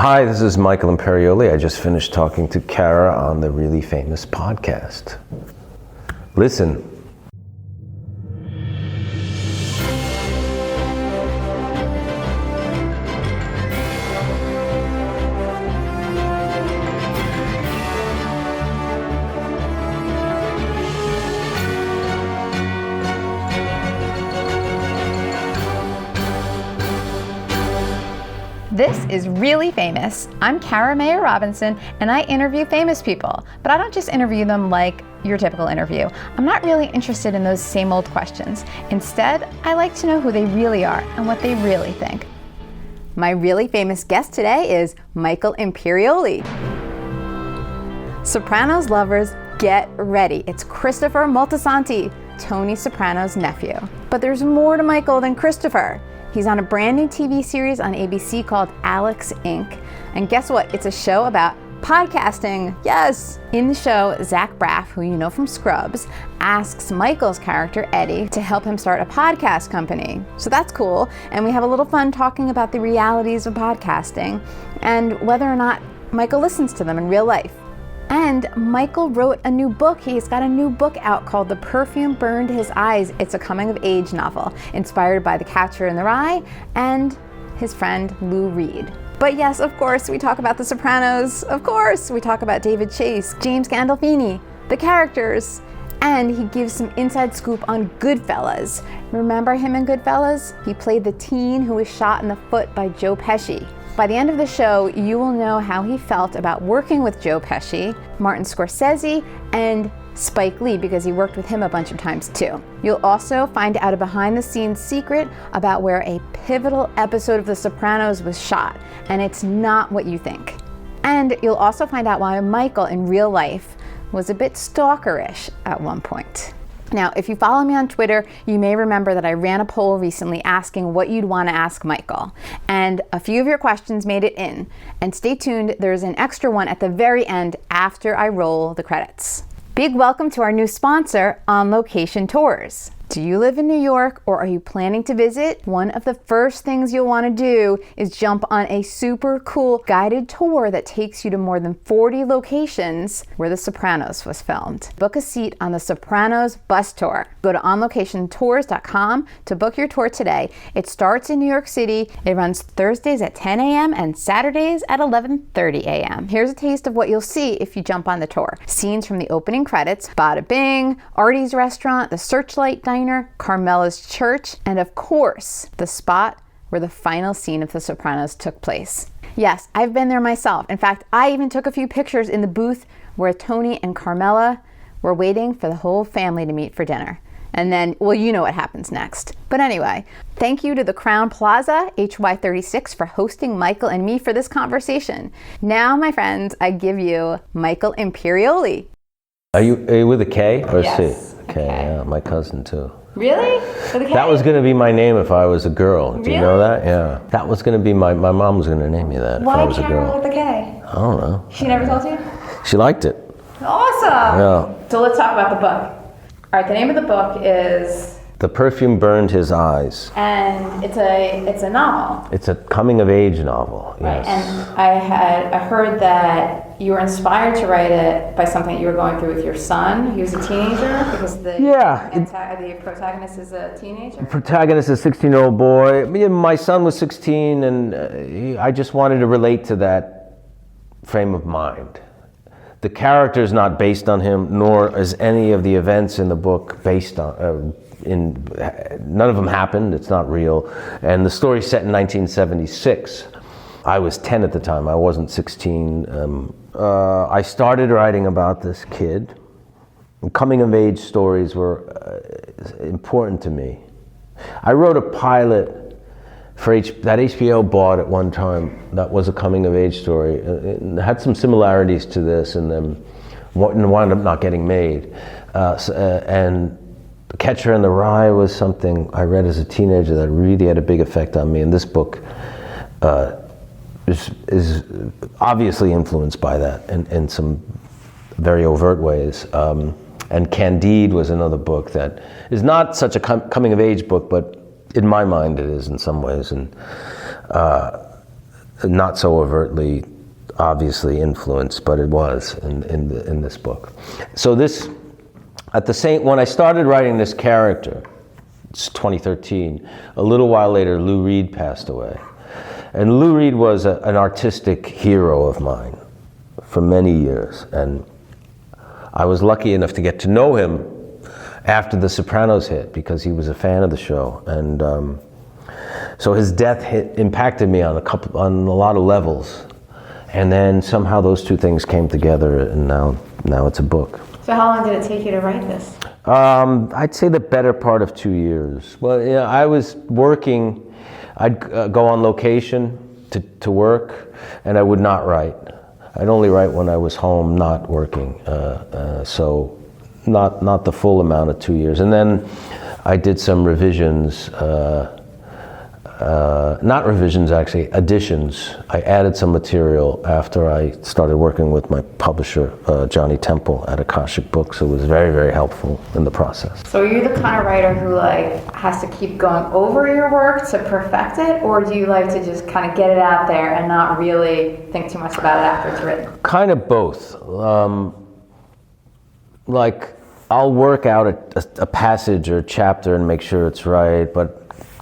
Hi, this is Michael Imperioli. I just finished talking to Cara on the Really Famous podcast. Listen. This is Really Famous. I'm Cara Mayer Robinson, and I interview famous people. But I don't just interview them like your typical interview. I'm not really interested in those same old questions. Instead, I like to know who they really are and what they really think. My really famous guest today is Michael Imperioli. Sopranos lovers, get ready. It's Christopher Moltisanti, Tony Soprano's nephew. But there's more to Michael than Christopher. He's on a brand new TV series on ABC called Alex Inc. And guess what? It's a show about podcasting. Yes! In the show, Zach Braff, who you know from Scrubs, asks Michael's character, Eddie, to help him start a podcast company. So that's cool. And we have a little fun talking about the realities of podcasting and whether or not Michael listens to them in real life. And Michael wrote a new book. He's got a new book out called The Perfume Burned His Eyes. It's a coming-of-age novel inspired by The Catcher in the Rye and his friend Lou Reed. But yes, of course, we talk about The Sopranos. Of course, we talk about David Chase, James Gandolfini, the characters, and he gives some inside scoop on Goodfellas. Remember him in Goodfellas? He played the teen who was shot in the foot by Joe Pesci. By the end of the show, you will know how he felt about working with Joe Pesci, Martin Scorsese, and Spike Lee, because he worked with him a bunch of times too. You'll also find out a behind-the-scenes secret about where a pivotal episode of The Sopranos was shot, and it's not what you think. And you'll also find out why Michael in real life was a bit stalkerish at one point. Now, if you follow me on Twitter, you may remember that I ran a poll recently asking what you'd want to ask Michael. And a few of your questions made it in. And stay tuned, there's an extra one at the very end after I roll the credits. Big welcome to our new sponsor, On Location Tours. Do you live in New York or are you planning to visit? One of the first things you'll want to do is jump on a super cool guided tour that takes you to more than 40 locations where The Sopranos was filmed. Book a seat on the Sopranos bus tour. Go to onlocationtours.com to book your tour today. It starts in New York City. It runs Thursdays at 10 a.m. and Saturdays at 11:30 a.m. Here's a taste of what you'll see if you jump on the tour. Scenes from the opening credits, Bada Bing, Artie's Restaurant, the Searchlight Diner, Carmela's Church, and of course, the spot where the final scene of The Sopranos took place. Yes, I've been there myself. In fact, I even took a few pictures in the booth where Tony and Carmela were waiting for the whole family to meet for dinner. And then, well, you know what happens next. But anyway, thank you to the Crown Plaza, HY36, for hosting Michael and me for this conversation. Now, my friends, I give you Michael Imperioli. Are you with a K or a Yes. C? Okay, yeah, my cousin too. Really? With a K? That was going to be my name if I was a girl. Do you know Really? that? Yeah. That was going to be my mom was going to name me that if I was a girl. Why Carol with a K? I don't know. She never told you? She liked it. Awesome! Yeah. So let's talk about the book. All right, the name of the book is... The Perfume Burned His Eyes. And it's a novel. It's a coming-of-age novel, Right, yes. and I heard that you were inspired to write it by something that you were going through with your son. He was a teenager because the protagonist is a teenager. Protagonist is a 16-year-old boy. My son was 16, and I just wanted to relate to that frame of mind. The character is not based on him, nor is any of the events in the book based on. None of them happened. It's not real. And the story's set in 1976. I was 10 at the time. I wasn't 16. I started writing about this kid. Coming-of-age stories were important to me. I wrote a pilot for that HBO bought at one time that was a coming-of-age story. It had some similarities to this, and then wound up not getting made. And The Catcher in the Rye was something I read as a teenager that really had a big effect on me, and this book is obviously influenced by that in some very overt ways. And Candide was another book that is not such a coming-of-age book, but in my mind it is in some ways. And not so overtly, obviously influenced, but it was in this book. So this, when I started writing this character, it's 2013, a little while later, Lou Reed passed away. And Lou Reed was an artistic hero of mine for many years. And I was lucky enough to get to know him after The Sopranos hit, because he was a fan of the show. And so his death impacted me on a lot of levels. And then somehow those two things came together, and now it's a book. So how long did it take you to write this? I'd say the better part of 2 years. Well, yeah, I was working. I'd go on location to work, and I would not write. I'd only write when I was home, not working. So not the full amount of 2 years. And then I did some revisions. Not revisions, actually, additions. I added some material after I started working with my publisher, Johnny Temple, at Akashic Books. It was very, very helpful in the process. So are you the kind of writer who has to keep going over your work to perfect it, or do you like to just kind of get it out there and not really think too much about it after it's written? Kind of both. I'll work out a passage or a chapter and make sure it's right, but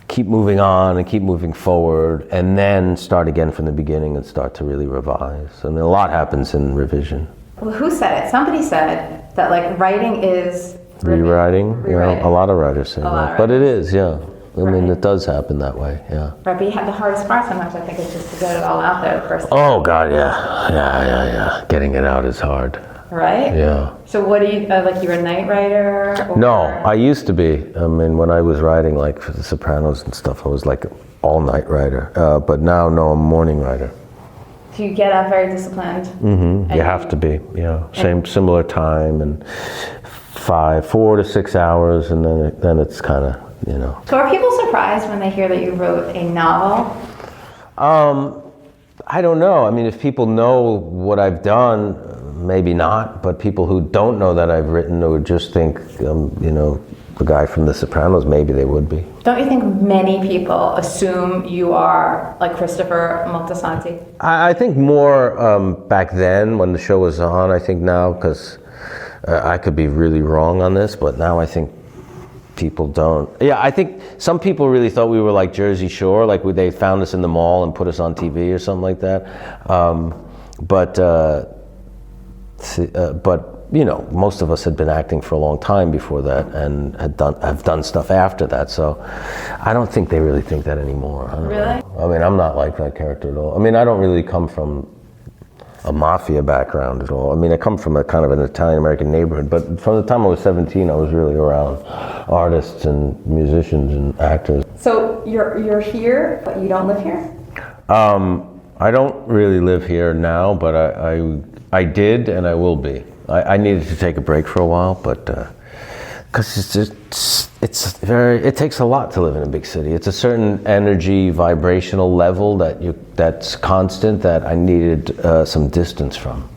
keep moving on and keep moving forward, and then start again from the beginning and start to really revise. I mean, a lot happens in revision. Well, who said it? Somebody said that writing is rewriting. You know, a lot of writers say that, but it is, yeah. I mean, it does happen that way, yeah. Right, but you have the hardest part sometimes, I think, is just to get it all out there the first time. Oh God, yeah. Getting it out is hard. Right? Yeah. So what do you, you're a night writer? Or? No, I used to be. I mean, when I was writing for The Sopranos and stuff, I was all-night writer. But now, no, I'm a morning writer. So you get up very disciplined? Mm-hmm. You have to be, yeah. Similar time, and 4 to 6 hours, and then it's kind of, you know. So are people surprised when they hear that you wrote a novel? I don't know. I mean, if people know what I've done, maybe not, but people who don't know that I've written or just think, the guy from The Sopranos, maybe they would be. Don't you think many people assume you are like Christopher Moltisanti? I think more back then when the show was on. I think now, because I could be really wrong on this, but now I think people don't. Yeah, I think some people really thought we were like Jersey Shore, they found us in the mall and put us on TV or something like that. But most of us had been acting for a long time before that, and have done stuff after that. So I don't think they really think that anymore. Really? I mean, I'm not like that character at all. I mean, I don't really come from a mafia background at all. I mean, I come from a kind of an Italian-American neighborhood, but from the time I was 17, I was really around artists and musicians and actors. So you're here, but you don't live here? I don't really live here now, but I did, and I will be. I needed to take a break for a while, but because it takes a lot to live in a big city. It's a certain energy, vibrational level that's constant, that I needed some distance from.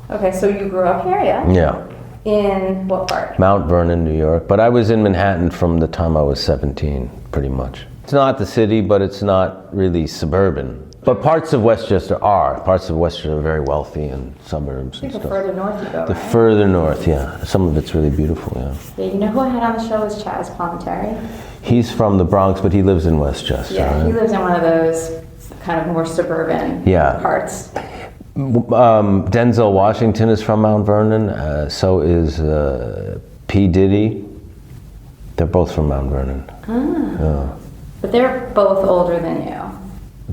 Okay, so you grew up here, yeah? Yeah. In what part? Mount Vernon, New York, but I was in Manhattan from the time I was 17, pretty much. It's not the city, but it's not really suburban. But parts of Westchester are. Parts of Westchester are very wealthy, and suburbs and stuff. The further north you go, The right? further north, yeah. Some of it's really beautiful, yeah. Yeah, you know who I had on the show was Chazz Palminteri? He's from the Bronx, but he lives in Westchester. Yeah, right? he lives in one of those kind of more suburban parts. Denzel Washington is from Mount Vernon. So is P. Diddy. They're both from Mount Vernon. Yeah. But they're both older than you.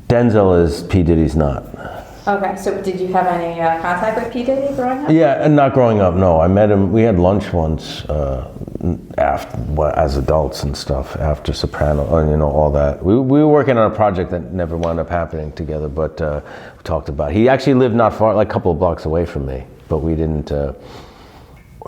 Denzel is, P. Diddy's not. Okay, so did you have any contact with P. Diddy growing up? Yeah, and not growing up, no. I met him, we had lunch once as adults and stuff, after Sopranos, all that. We were working on a project that never wound up happening together, but we talked about it. He actually lived not far, like a couple of blocks away from me, but we didn't,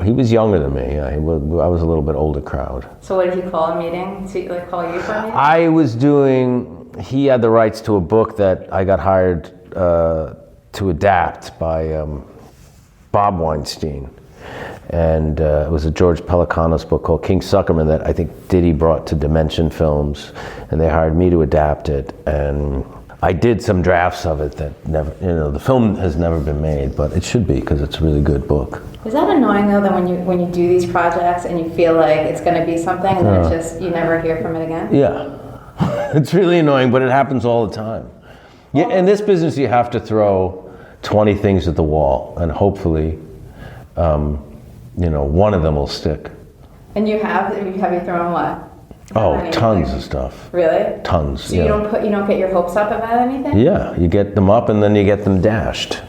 he was younger than me, yeah. I was a little bit older crowd. So what did he call a meeting? To call you for a meeting? He had the rights to a book that I got hired to adapt by Bob Weinstein. And it was a George Pelecanos book called King Suckerman that I think Diddy brought to Dimension Films. And they hired me to adapt it. And I did some drafts of it that never, the film has never been made, but it should be because it's a really good book. Is that annoying though, that when you do these projects and you feel like it's going to be something and then it's just, you never hear from it again? Yeah. It's really annoying, but it happens all the time. Yeah, in this business you have to throw 20 things at the wall and hopefully, one of them will stick. And have you thrown what? Oh, tons of stuff. Really? Tons. So you don't get your hopes up about anything? Yeah, you get them up and then you get them dashed.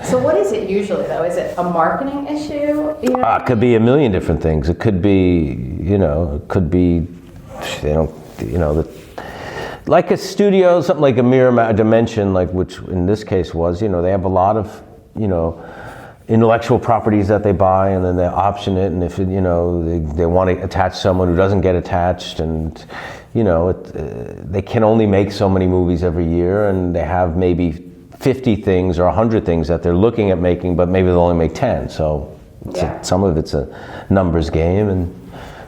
So what is it usually though? Is it a marketing issue? It could be a million different things. It could be, like a studio, something like a Mirror Dimension, like which in this case was, they have a lot of, intellectual properties that they buy and then they option it, and if they want to attach someone who doesn't get attached, and they can only make so many movies every year, and they have maybe 50 things or 100 things that they're looking at making, but maybe they'll only make 10. So some of it's a numbers game, and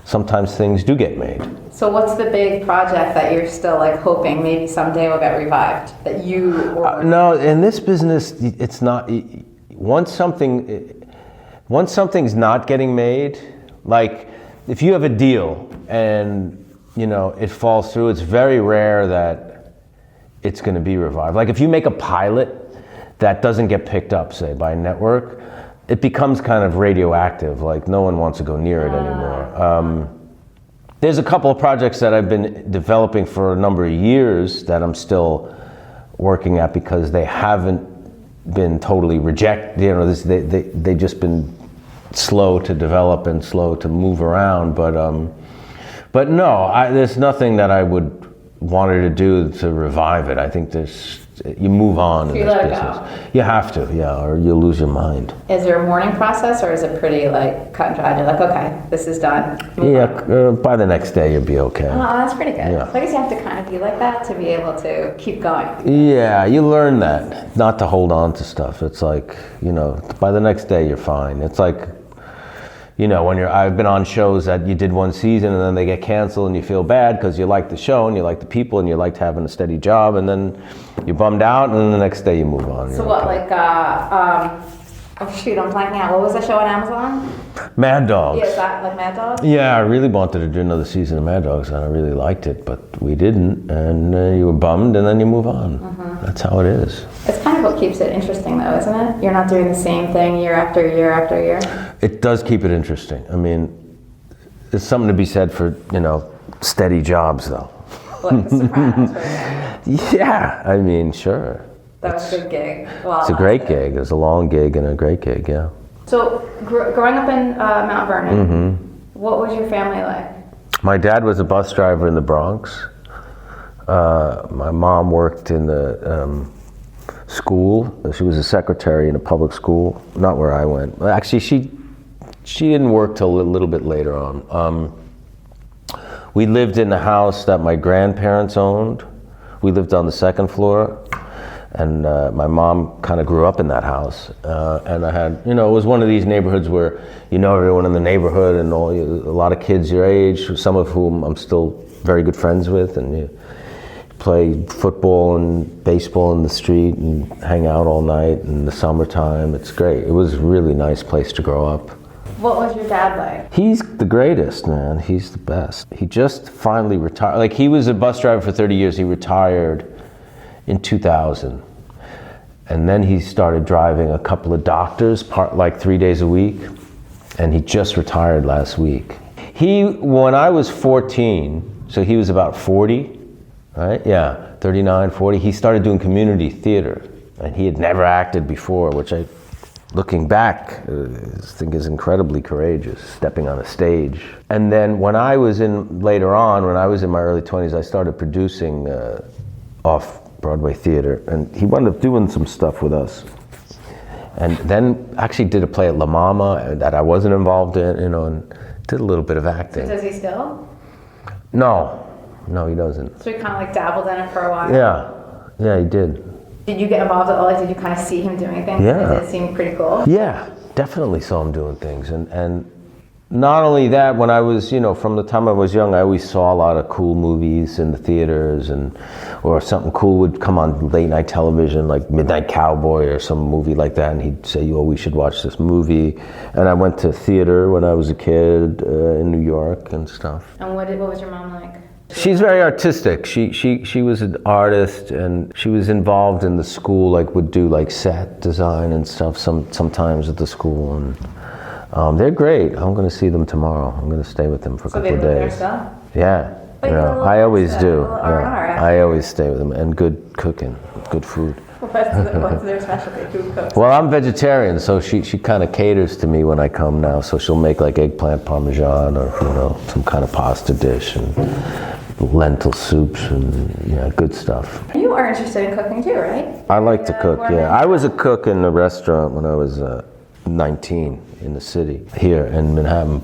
sometimes things do get made. So what's the big project that you're still hoping maybe someday will get revived that you? No, in this business, it's not. Once something's not getting made, like if you have a deal and it falls through, it's very rare that it's going to be revived. Like if you make a pilot that doesn't get picked up, say, by a network, it becomes kind of radioactive. Like no one wants to go near it anymore. There's a couple of projects that I've been developing for a number of years that I'm still working at because they haven't been totally rejected. They just been slow to develop and slow to move around. But no, there's nothing that I would want her to do to revive it. I think you move on in this business. You have to, or you'll lose your mind. Is there a mourning process, or is it pretty cut and dry? You're like, okay, this is done. By the next day you'll be okay. Oh, that's pretty good. Yeah. So I guess you have to kind of be like that to be able to keep going. Yeah, you learn that, not to hold on to stuff. It's like, by the next day you're fine. It's like, I've been on shows that you did one season and then they get canceled and you feel bad because you like the show and you like the people and you liked having a steady job, and then you're bummed out and then the next day you move on. So what, okay. Oh shoot, I'm blanking out. What was the show on Amazon? Mad Dogs. Yeah, is that like Mad Dogs? Yeah, I really wanted to do another season of Mad Dogs and I really liked it, but we didn't, and you were bummed and then you move on. Mm-hmm. That's how it is. It's kind of what keeps it interesting though, isn't it? You're not doing the same thing year after year after year. It does keep it interesting. I mean, there's something to be said for, steady jobs though. Like The Sopranos, right? Yeah, I mean, sure. That was a good gig. Well, it's a great gig. It was a long gig and a great gig, yeah. So, growing up in Mount Vernon, what was your family like? My dad was a bus driver in the Bronx. My mom worked in the school. She was a secretary in a public school, not where I went. Actually, she didn't work till a little bit later on. We lived in the house that my grandparents owned. We lived on the second floor. And my mom kind of grew up in that house, and I had, it was one of these neighborhoods where everyone in the neighborhood and a lot of kids your age, some of whom I'm still very good friends with, and you play football and baseball in the street and hang out all night in the summertime. It's great. It was a really nice place to grow up. What was your dad like? He's the greatest, man. He's the best. He just finally retired. Like, he was a bus driver for 30 years. He retired in 2000, and then he started driving a couple of doctors, 3 days a week, and he just retired last week. When I was 14, so he was about 40, right? Yeah, 39, 40, he started doing community theater, and he had never acted before, which looking back, I think is incredibly courageous, stepping on a stage. And then later on, when I was in my early 20s, I started producing off-Broadway theater, and he wound up doing some stuff with us. And then actually did a play at La Mama that I wasn't involved in, and did a little bit of acting. Does he still? No, he doesn't. So he kind of dabbled in it for a while? Yeah, he did. Did you get involved at all? Did you kind of see him doing things? Yeah. Did it seem pretty cool? Yeah, definitely saw him doing things, and not only that, when I was, from the time I was young, I always saw a lot of cool movies in the theaters, or something cool would come on late night television, like Midnight Cowboy or some movie like that, and he'd say, "Oh, we should watch this movie." And I went to theater when I was a kid in New York and stuff. And what was your mom like? She's very artistic. She was an artist, and she was involved in the school, like would do like set design and stuff sometimes at the school, and they're great. I'm going to see them tomorrow. I'm going to stay with them for a couple of days. Yeah, I always do. Yeah. I always stay with them, and good cooking, good food. What's their specialty? Who cooks? Well, I'm vegetarian, so she kind of caters to me when I come now. So she'll make like eggplant parmesan, or some kind of pasta dish, and lentil soups, and good stuff. You are interested in cooking too, right? I like to cook. Yeah, I was a cook in a restaurant when I was 19 in the city here in Manhattan.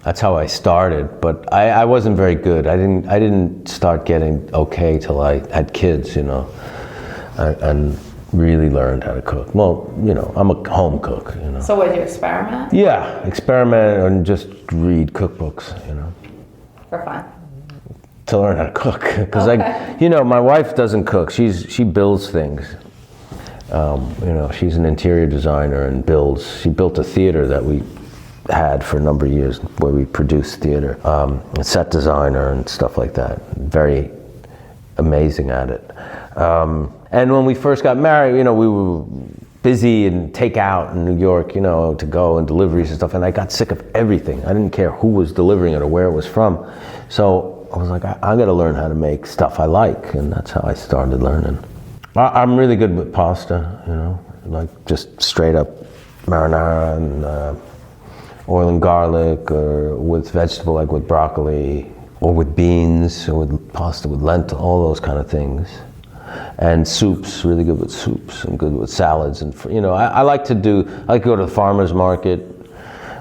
That's how I started, but I wasn't very good. I didn't start getting okay till I had kids, and really learned how to cook. Well, I'm a home cook, So would you experiment? Yeah, experiment and just read cookbooks, For fun. To learn how to cook, because Okay. my wife doesn't cook. She builds things. She's an interior designer and she built a theater that we had for a number of years where we produced theater, a set designer and stuff like that. Very amazing at it. And when we first got married, we were busy and takeout in New York, to go and deliveries and stuff, and I got sick of everything. I didn't care who was delivering it or where it was from. So I was like, I got to learn how to make stuff I like, and that's how I started learning. I'm really good with pasta, like just straight up marinara and oil and garlic, or with vegetable, like with broccoli, or with beans, or with pasta with lentil, all those kind of things. And soups, really good with soups, and good with salads. And I like to go to the farmer's market,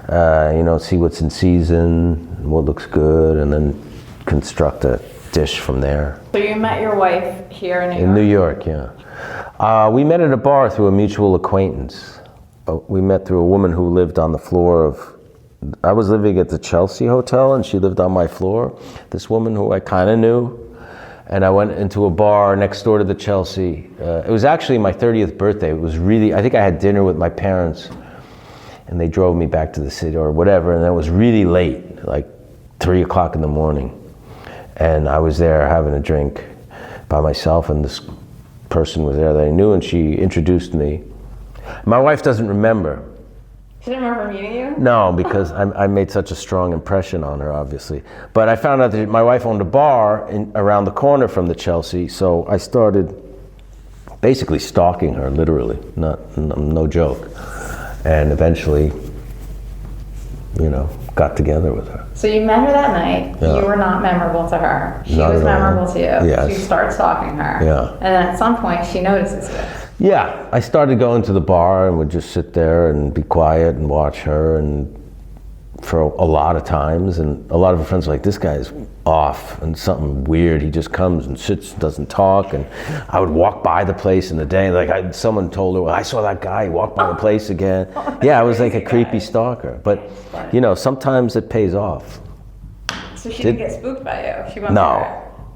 see what's in season, what looks good, and then construct a dish from there. So you met your wife here in New York? In New York, yeah. We met at a bar through a mutual acquaintance. We met through a woman who lived on the floor of, I was living at the Chelsea Hotel, and she lived on my floor. This woman who I kind of knew. And I went into a bar next door to the Chelsea. It was actually my 30th birthday. It was really, I think I had dinner with my parents, and they drove me back to the city or whatever, and it was really late, like 3 o'clock in the morning. And I was there having a drink by myself, and this person was there that I knew, and she introduced me. My wife doesn't remember. She didn't remember meeting you? No, because I made such a strong impression on her, obviously. But I found out that my wife owned a bar around the corner from the Chelsea, so I started basically stalking her, literally, no joke. And eventually, got together with her. So you met her that night. Yeah. You were not memorable to her. She was memorable to you. Yes. So you start stalking her. Yeah. And then at some point, she notices you. Yeah, I started going to the bar and would just sit there and be quiet and watch her, and for a lot of times, and a lot of her friends were like, this guy's off and something weird. He just comes and sits, doesn't talk. And I would walk by the place in the day, like someone told her, well, I saw that guy, he walked by the place again. Yeah, I was like a creepy stalker. But, sometimes it pays off. So she didn't get spooked by you? She went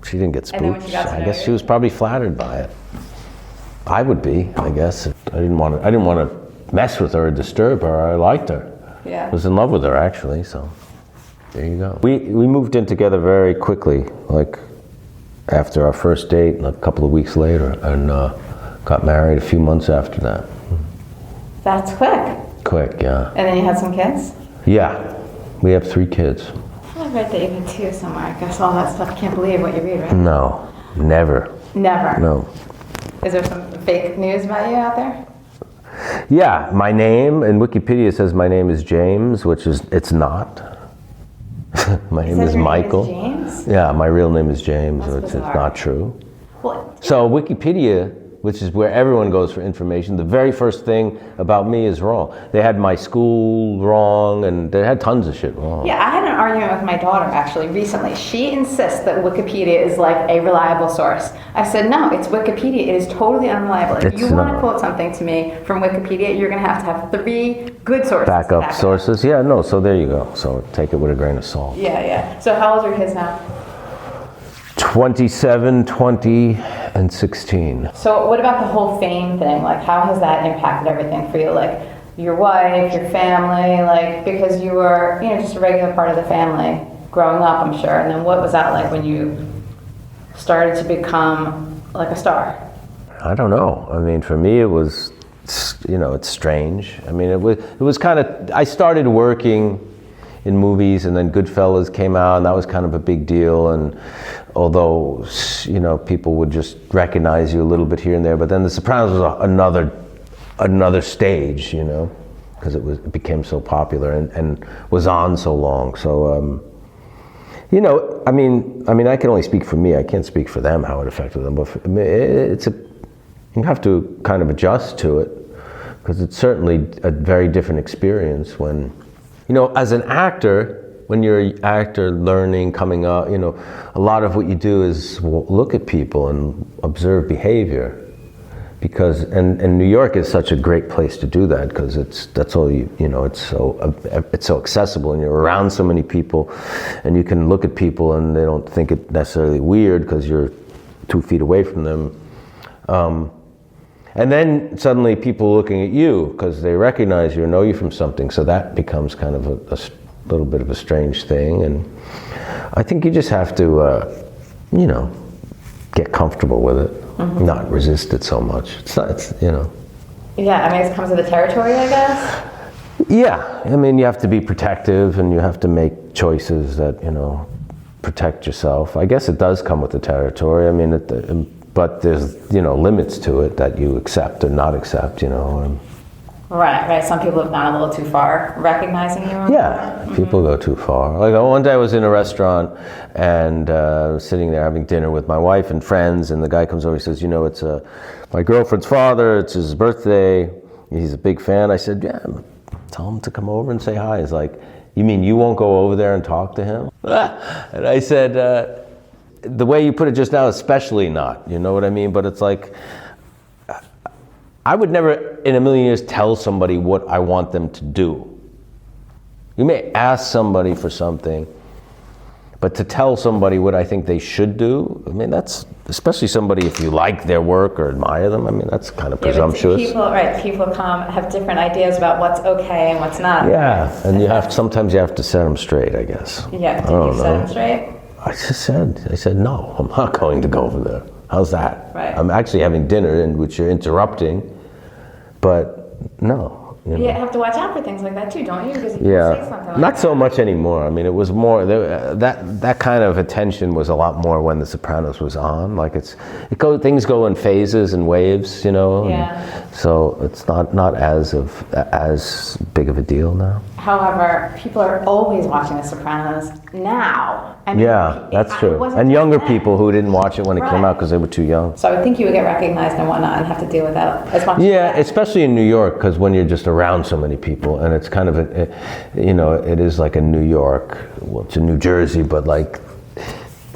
she didn't get spooked. And then when she got to know guess she was probably flattered by it. I would be, I guess. I didn't want to mess with her or disturb her. I liked her. Yeah. I was in love with her, actually, so there you go. We moved in together very quickly, like after our first date, and a couple of weeks later, and got married a few months after that. That's quick. Quick, yeah. And then you had some kids? Yeah, we have 3 kids. I read that you had 2 somewhere. I guess all that stuff, can't believe what you read, right? No, never. Never? No. Is there some fake news about you out there? Yeah, my name in Wikipedia says my name is James, it's not. My name is Michael. Name is James? Yeah, my real name is James, That's which bizarre. is not true. Well, So Wikipedia, which is where everyone goes for information, the very first thing about me is wrong. They had my school wrong, and they had tons of shit wrong. yeah, I hadn't an argument with my daughter actually recently. She insists that Wikipedia is like a reliable source. I said, no, it's Wikipedia. It is totally unreliable. If you want to quote something to me from Wikipedia, you're going to have 3 good sources. Backup sources? Yeah, no, so there you go. So take it with a grain of salt. Yeah, yeah. So how old are your kids now? 27, 20, and 16. So what about the whole fame thing? Like, how has that impacted everything for you? Like, your wife, your family, like, because you were, just a regular part of the family growing up, I'm sure. And then what was that like when you started to become like a star? I don't know. I mean, for me, it was, it's strange. I mean, it was kind of, I started working in movies, and then Goodfellas came out, and that was kind of a big deal. And although, people would just recognize you a little bit here and there, but then The Sopranos was another stage, because it became so popular and was on so long. So, I mean, I can only speak for me. I can't speak for them how it affected them. But for me, you have to kind of adjust to it, because it's certainly a very different experience when, as an actor, when you're an actor learning, coming up, a lot of what you do is look at people and observe behavior. Because and New York is such a great place to do that, because that's all it's so accessible, and you're around so many people, and you can look at people and they don't think it necessarily weird because you're 2 feet away from them, and then suddenly people looking at you because they recognize you or know you from something, so that becomes kind of a little bit of a strange thing. And I think you just have to get comfortable with it. Mm-hmm. Not resist it so much. Yeah, I mean, it comes with the territory, I guess. Yeah, I mean, you have to be protective, and you have to make choices that, protect yourself. I guess it does come with the territory. I mean, but there's, limits to it that you accept or not accept, Right. Some people have gone a little too far recognizing you. Yeah, mm-hmm. People go too far. Like one day I was in a restaurant and sitting there having dinner with my wife and friends, and the guy comes over, he says, it's my girlfriend's father, it's his birthday, he's a big fan. I said, yeah, tell him to come over and say hi. He's like, you mean you won't go over there and talk to him? And I said, the way you put it just now, especially not, you know what I mean? But it's like, I would never in a million years tell somebody what I want them to do. You may ask somebody for something, but to tell somebody what I think they should do, I mean, that's, especially somebody if you like their work or admire them, I mean, that's kind of presumptuous. People have different ideas about what's okay and what's not. Yeah, and sometimes you have to set them straight, I guess. Yeah, did you set them straight? I said, no, I'm not going to go over there. How's that? Right. I'm actually having dinner in which you're interrupting. But no. You have to watch out for things like that too, don't you? Because you can say something like not that. So much anymore. I mean, it was more that kind of attention was a lot more when The Sopranos was on. Like things go in phases and waves, Yeah. So it's not as big of a deal now. However, people are always watching The Sopranos now. I mean, yeah, that's true. And younger people who didn't watch it when it came out because they were too young. So I would think you would get recognized and whatnot and have to deal with that as much. Yeah, especially in New York, because when you're just around so many people, and it's kind of it is like a New York, well, it's a New Jersey, but like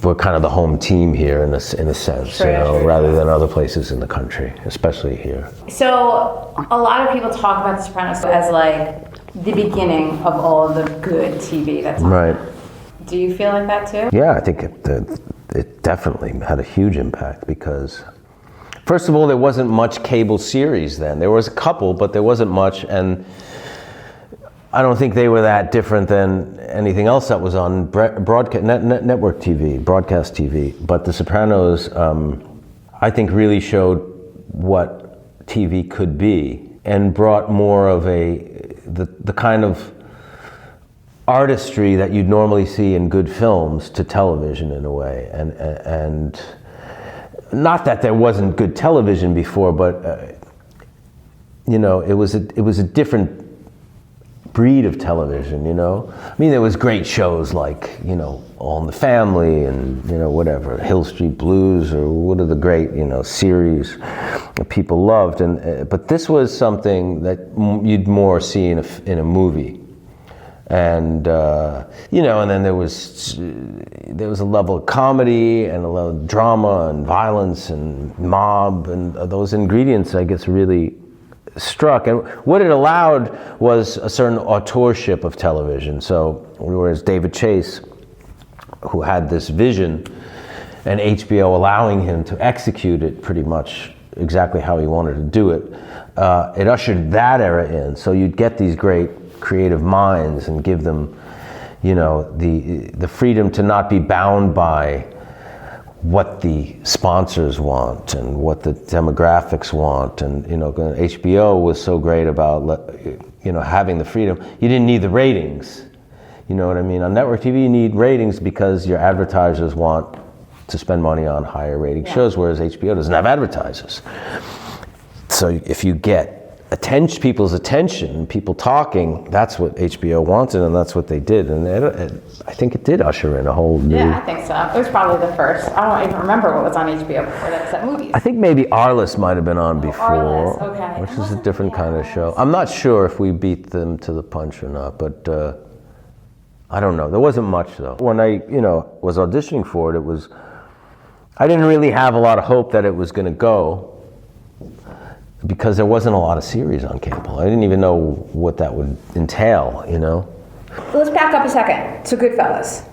we're kind of the home team here in a sense, True. rather than other places in the country, especially here. So a lot of people talk about The Sopranos as like the beginning of all of the good TV that's on. Right. Do you feel like that too? Yeah, I think it definitely had a huge impact because, first of all, there wasn't much cable series then. There was a couple, but there wasn't much, and I don't think they were that different than anything else that was on broadcast network TV, broadcast TV. But The Sopranos, I think, really showed what TV could be and brought more of the kind of artistry that you'd normally see in good films to television in a way, and not that there wasn't good television before, but it was a different breed of television. I mean, there was great shows like All in the Family and whatever, Hill Street Blues, or what are the great series that people loved, but this was something that you'd more see in a movie. And and then there was a level of comedy and a level of drama and violence and mob, and those ingredients, I guess, really struck. And what it allowed was a certain authorship of television. So whereas David Chase, who had this vision, and HBO allowing him to execute it pretty much exactly how he wanted to do it, it ushered that era in. So you'd get these great creative minds and give them, the freedom to not be bound by what the sponsors want and what the demographics want. And HBO was so great about having the freedom. You didn't need the ratings. You know what I mean? On network TV, you need ratings because your advertisers want to spend money on higher rating shows, whereas HBO doesn't have advertisers. So if you get people's attention, people talking, that's what HBO wanted, and that's what they did. And I think it did usher in a whole new... Yeah, I think so. It was probably the first. I don't even remember what was on HBO before that. Was that movies? I think maybe Arliss might have been on before, Arliss, okay. Which is a different kind of show. I'm not sure if we beat them to the punch or not, but I don't know. There wasn't much, though. When I, was auditioning for it, I didn't really have a lot of hope that it was going to go, because there wasn't a lot of series on cable. I didn't even know what that would entail, Let's back up a second to Goodfellas,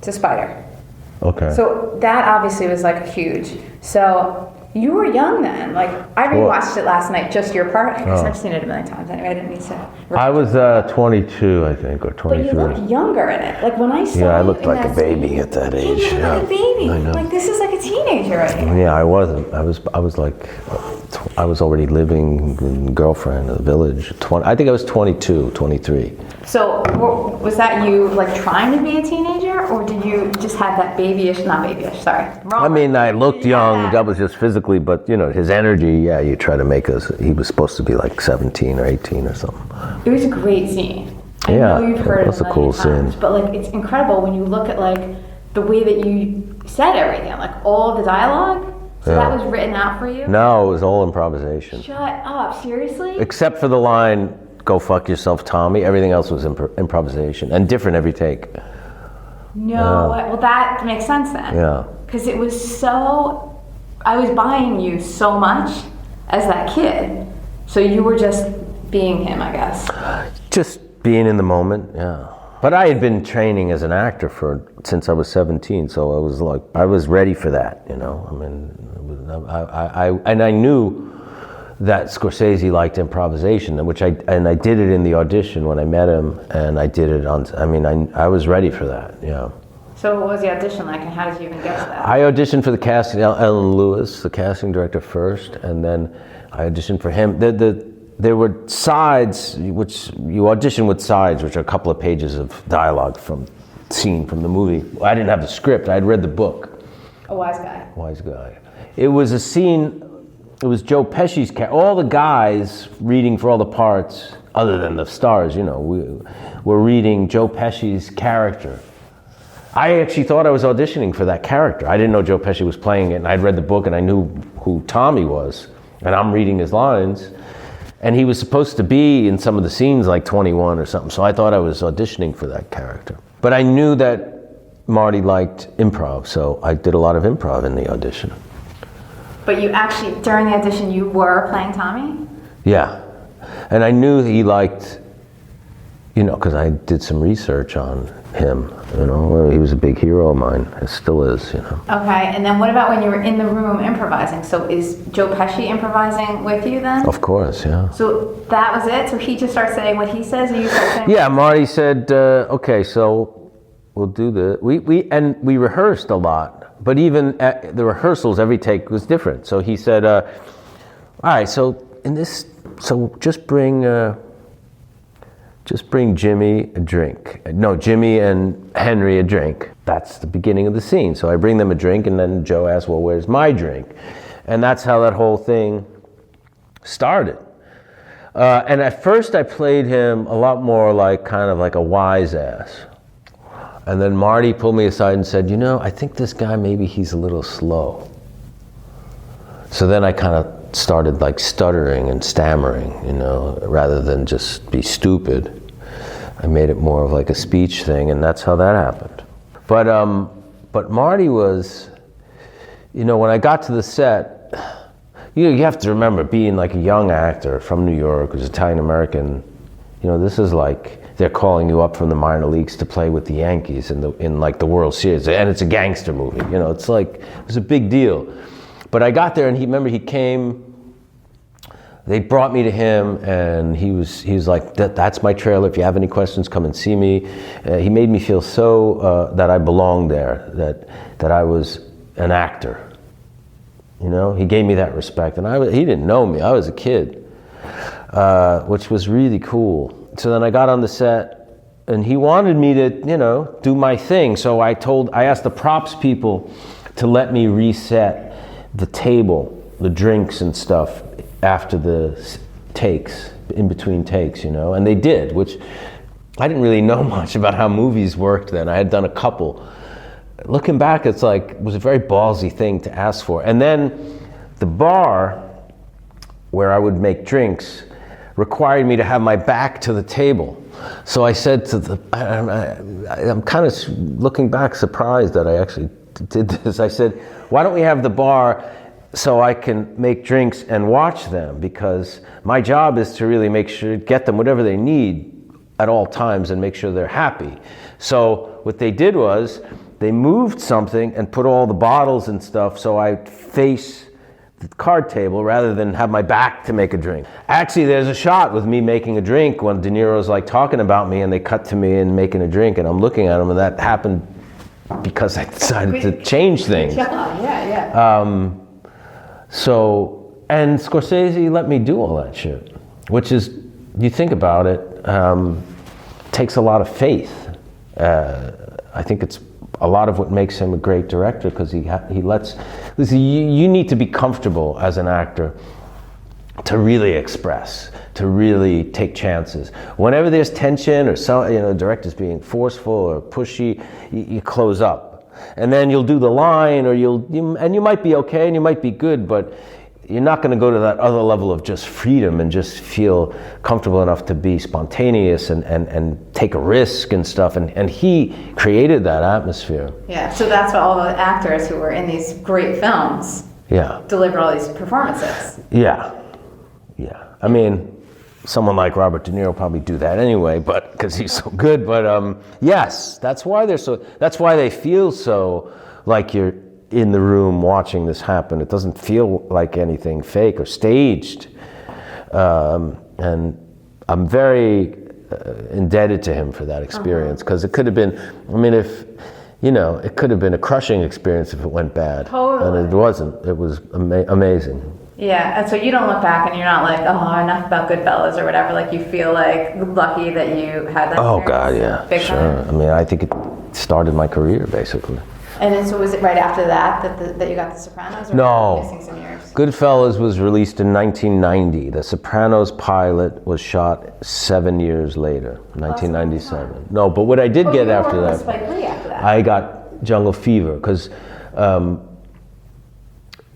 to Spider. Okay. So that obviously was huge. So you were young then. I rewatched it last night, just your part, because I've seen it a million times anyway. I didn't need to. I was 22, I think, or 23. But you looked younger in it. When I saw I you looked in like that a baby scene, at that age. You looked like a baby. I know. This is like a teenager right here. Yeah, I wasn't. I was already living with a girlfriend in the village. I think I was 22, 23. So was that you trying to be a teenager, or did you just have that not babyish, sorry. I mean, I looked young, that was just physically, but his energy, you try to make he was supposed to be 17 or 18 or something. It was a great scene. I know you've heard it a million times, but it's incredible when you look at the way that you said everything, all of the dialogue. So that was written out for you? No, it was all improvisation. Shut up, seriously? Except for the line, "Go fuck yourself, Tommy." Everything else was improvisation, and different every take. No, well that makes sense then. Yeah. Because it was I was buying you so much as that kid. So you were just being him, I guess. Just being in the moment, yeah. But I had been training as an actor since I was 17, so I was ready for that, I mean, I knew that Scorsese liked improvisation, and I did it in the audition when I met him, and I did it I was ready for that, yeah. So what was the audition like, and how did you even get to that? I auditioned for the casting, Ellen Lewis, the casting director first, and then I auditioned for him. There were sides, which you audition with sides, which are a couple of pages of dialogue from the movie. I didn't have the script, I had read the book. A wise guy. Wise guy. It was a scene, it was Joe Pesci's character. All the guys reading for all the parts, other than the stars, were reading Joe Pesci's character. I actually thought I was auditioning for that character. I didn't know Joe Pesci was playing it, and I'd read the book and I knew who Tommy was. And I'm reading his lines. And he was supposed to be in some of the scenes 21 or something, so I thought I was auditioning for that character. But I knew that Marty liked improv, so I did a lot of improv in the audition. But you actually, during the audition, you were playing Tommy? Yeah, and I knew he liked, because I did some research on him, he was a big hero of mine, it still is, Okay, and then what about when you were in the room improvising? So is Joe Pesci improvising with you then? Of course, yeah. So that was it? So he just starts saying what he says, and you start saying? Yeah, Marty said, okay, so we'll do this. We rehearsed a lot, but even at the rehearsals, every take was different. So he said, all right, so just bring Jimmy a drink. No, Jimmy and Henry a drink. That's the beginning of the scene. So I bring them a drink, and then Joe asks, well, where's my drink? And that's how that whole thing started. And at first I played him a lot more kind of like a wise ass. And then Marty pulled me aside and said, I think this guy, maybe he's a little slow. So then I kind of started stuttering and stammering, rather than just be stupid. I made it more of like a speech thing, and that's how that happened. But Marty was, when I got to the set, you have to remember being like a young actor from New York, who's Italian American. This is like they're calling you up from the minor leagues to play with the Yankees in like the World Series, and it's a gangster movie. It's like it was a big deal. But I got there, and he came. They brought me to him, and he was like, "That's my trailer. If you have any questions, come and see me." He made me feel so that I belonged there, that I was an actor. He gave me that respect, and he didn't know me. I was a kid, which was really cool. So then I got on the set, and he wanted me to, do my thing. So I asked the props people to let me reset the table, the drinks and stuff after the takes, in between takes, and they did, which I didn't really know much about how movies worked then. I had done a couple. Looking back, it was a very ballsy thing to ask for. And then the bar where I would make drinks required me to have my back to the table. So I said to I'm kind of looking back surprised that I actually did this. I said, why don't we have the bar so I can make drinks and watch them, because my job is to really get them whatever they need at all times and make sure they're happy. So what they did was they moved something and put all the bottles and stuff so I'd face the card table rather than have my back to make a drink. Actually, there's a shot with me making a drink when De Niro's like talking about me, and they cut to me and making a drink, and I'm looking at him, and that happened because I decided to change things. Yeah. So, and Scorsese let me do all that shit, which is, you think about it, takes a lot of faith. I think it's a lot of what makes him a great director, because he lets, listen, you need to be comfortable as an actor to really express, to really take chances. Whenever there's tension or the director's being forceful or pushy, you close up. And then you'll do the line, or you might be okay and you might be good, but you're not going to go to that other level of just freedom and just feel comfortable enough to be spontaneous and take a risk and stuff. And he created that atmosphere. Yeah, so that's what all the actors who were in these great films deliver all these performances. Yeah. I mean, someone like Robert De Niro probably do that anyway, but because he's so good. But yes, that's why they feel so like you're in the room watching this happen. It doesn't feel like anything fake or staged. And I'm very indebted to him for that experience, because it could have been, it could have been a crushing experience if it went bad. Totally. And it wasn't. It was amazing. Yeah, and so you don't look back and you're not like, oh, enough about Goodfellas or whatever. Like, you feel like lucky that you had that. Oh God, yeah, big sure. time. I think it started my career basically. And then, so was it right after that you got The Sopranos? Or No. Missing some years? Goodfellas was released in 1990. The Sopranos pilot was shot 7 years later, 1997. No, but what I did get after that, Spike Lee after that. I got Jungle Fever, because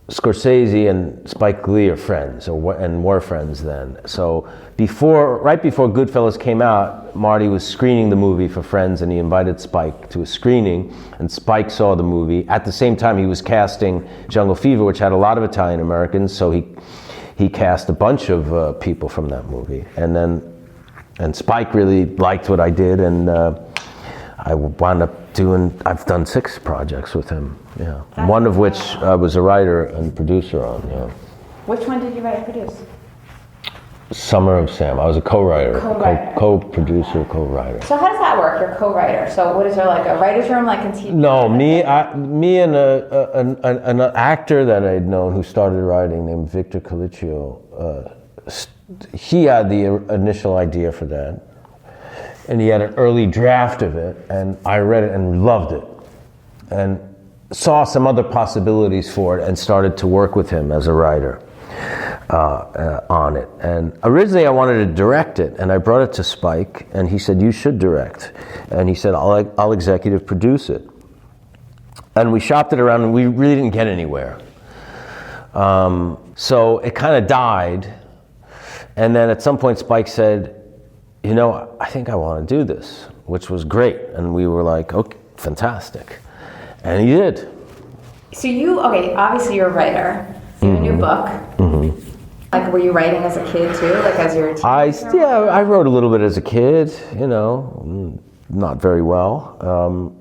Scorsese and Spike Lee are friends, and were friends then. So right before Goodfellas came out, Marty was screening the movie for friends, and he invited Spike to a screening, and Spike saw the movie. At the same time, he was casting Jungle Fever, which had a lot of Italian Americans, so he cast a bunch of people from that movie. And Spike really liked what I did, and I wound up I've done 6 projects with him, yeah. One of which I was a writer and producer on, yeah. Which one did you write and produce? Summer of Sam. I was a co-writer, co-producer, co-writer. So how does that work? You're a co-writer. So what is there, like a writer's room like in TV? No, me and an actor that I'd known who started writing named Victor Colicchio, he had the initial idea for that. And he had an early draft of it, and I read it and loved it, and saw some other possibilities for it, and started to work with him as a writer on it. And originally I wanted to direct it, and I brought it to Spike, and he said, you should direct. And he said, I'll executive produce it. And we shopped it around, and we really didn't get anywhere. So it kind of died. And then at some point Spike said, I think I want to do this, which was great. And we were like, okay, fantastic. And he did. So obviously you're a writer. You have a new book. Like, were you writing as a kid too? Like, as you were a teenager? I wrote a little bit as a kid, not very well.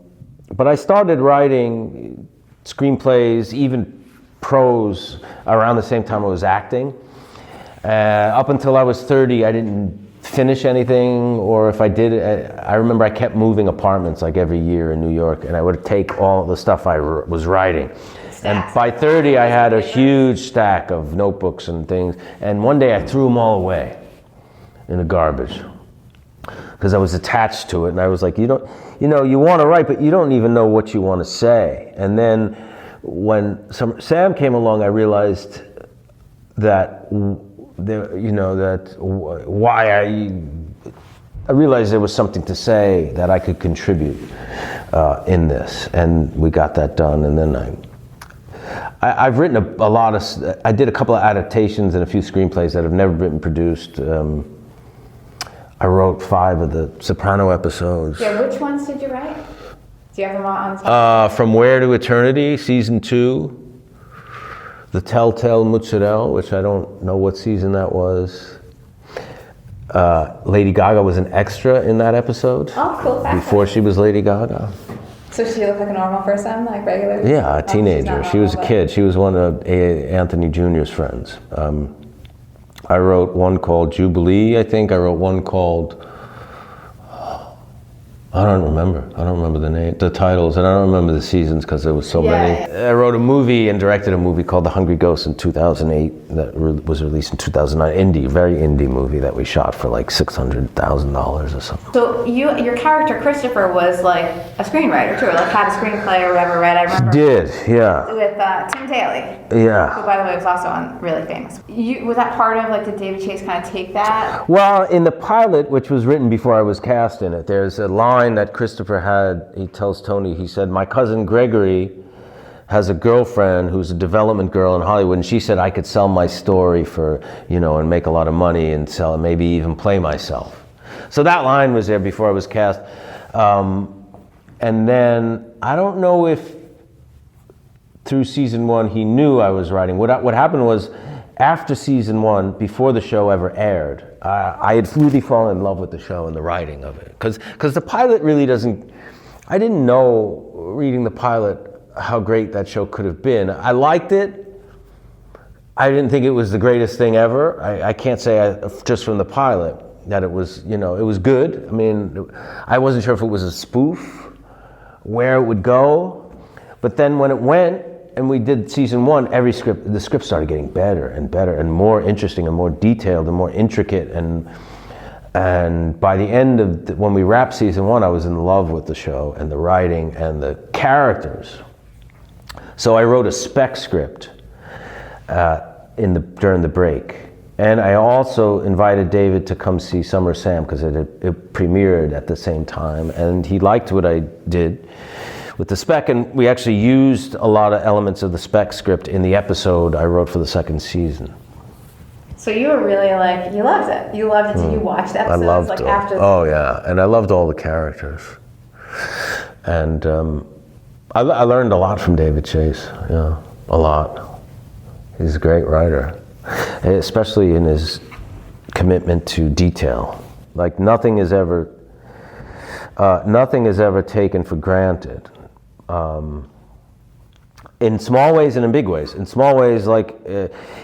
But I started writing screenplays, even prose, around the same time I was acting. Up until I was 30, I didn't finish anything, or if I did, I remember I kept moving apartments like every year in New York, and I would take all the stuff I was writing. And by 30, I had a huge stack of notebooks and things, and one day I threw them all away in the garbage because I was attached to it, and I was like, you want to write, but you don't even know what you want to say. And then when Sam came along, I realized that I realized there was something to say that I could contribute in this, and we got that done. And then I've written a lot of, I did a couple of adaptations and a few screenplays that have never been produced. I wrote 5 of the Soprano episodes. Yeah, which ones did you write? Do you have them all on top? From Where to Eternity, season 2. The Telltale Mozzarella, which I don't know what season that was. Lady Gaga was an extra in that episode. Oh, cool. Before she was Lady Gaga. So she looked like a normal person, like regular? Yeah, a teenager. She was a kid. She was one of Anthony Jr.'s friends. I wrote one called Jubilee, I think. I wrote one called, I don't remember the name, the titles, and I don't remember the seasons because there was so many. I wrote a movie and directed a movie called The Hungry Ghost in 2008 that was released in 2009. Very indie movie that we shot for like $600,000 or something. So your character Christopher was like a screenwriter too, or like had a screenplay or whatever, right? I remember. Did, yeah. With Tim Daly. Yeah. Who, by the way, was also really famous. Was that part of, like, did David Chase kind of take that? Well, in the pilot, which was written before I was cast in it, there's a line that Christopher had. He tells Tony, he said, my cousin Gregory has a girlfriend who's a development girl in Hollywood, and she said I could sell my story for, and make a lot of money and sell it, maybe even play myself. So that line was there before I was cast. And then, I don't know if through season 1 he knew I was writing. What happened was, after season 1, before the show ever aired, I had really fallen in love with the show and the writing of it. Because the pilot really doesn't, I didn't know, reading the pilot, how great that show could have been. I liked it. I didn't think it was the greatest thing ever. I can't say just from the pilot that it was, it was good. I mean, I wasn't sure if it was a spoof, where it would go. But then when it went, and we did season 1, the script started getting better and better and more interesting and more detailed and more intricate. And by the end of when we wrapped season 1, I was in love with the show and the writing and the characters. So I wrote a spec script during the break. And I also invited David to come see Summer Sam because it premiered at the same time. And he liked what I did with the spec, and we actually used a lot of elements of the spec script in the episode I wrote for the 2nd season. So you were really like, you loved it. You loved it. Did you watch the episodes? I loved like it. After Oh yeah, and I loved all the characters. And I learned a lot from David Chase, a lot. He's a great writer, especially in his commitment to detail. Like nothing is ever taken for granted. In small ways and in big ways. In small ways, like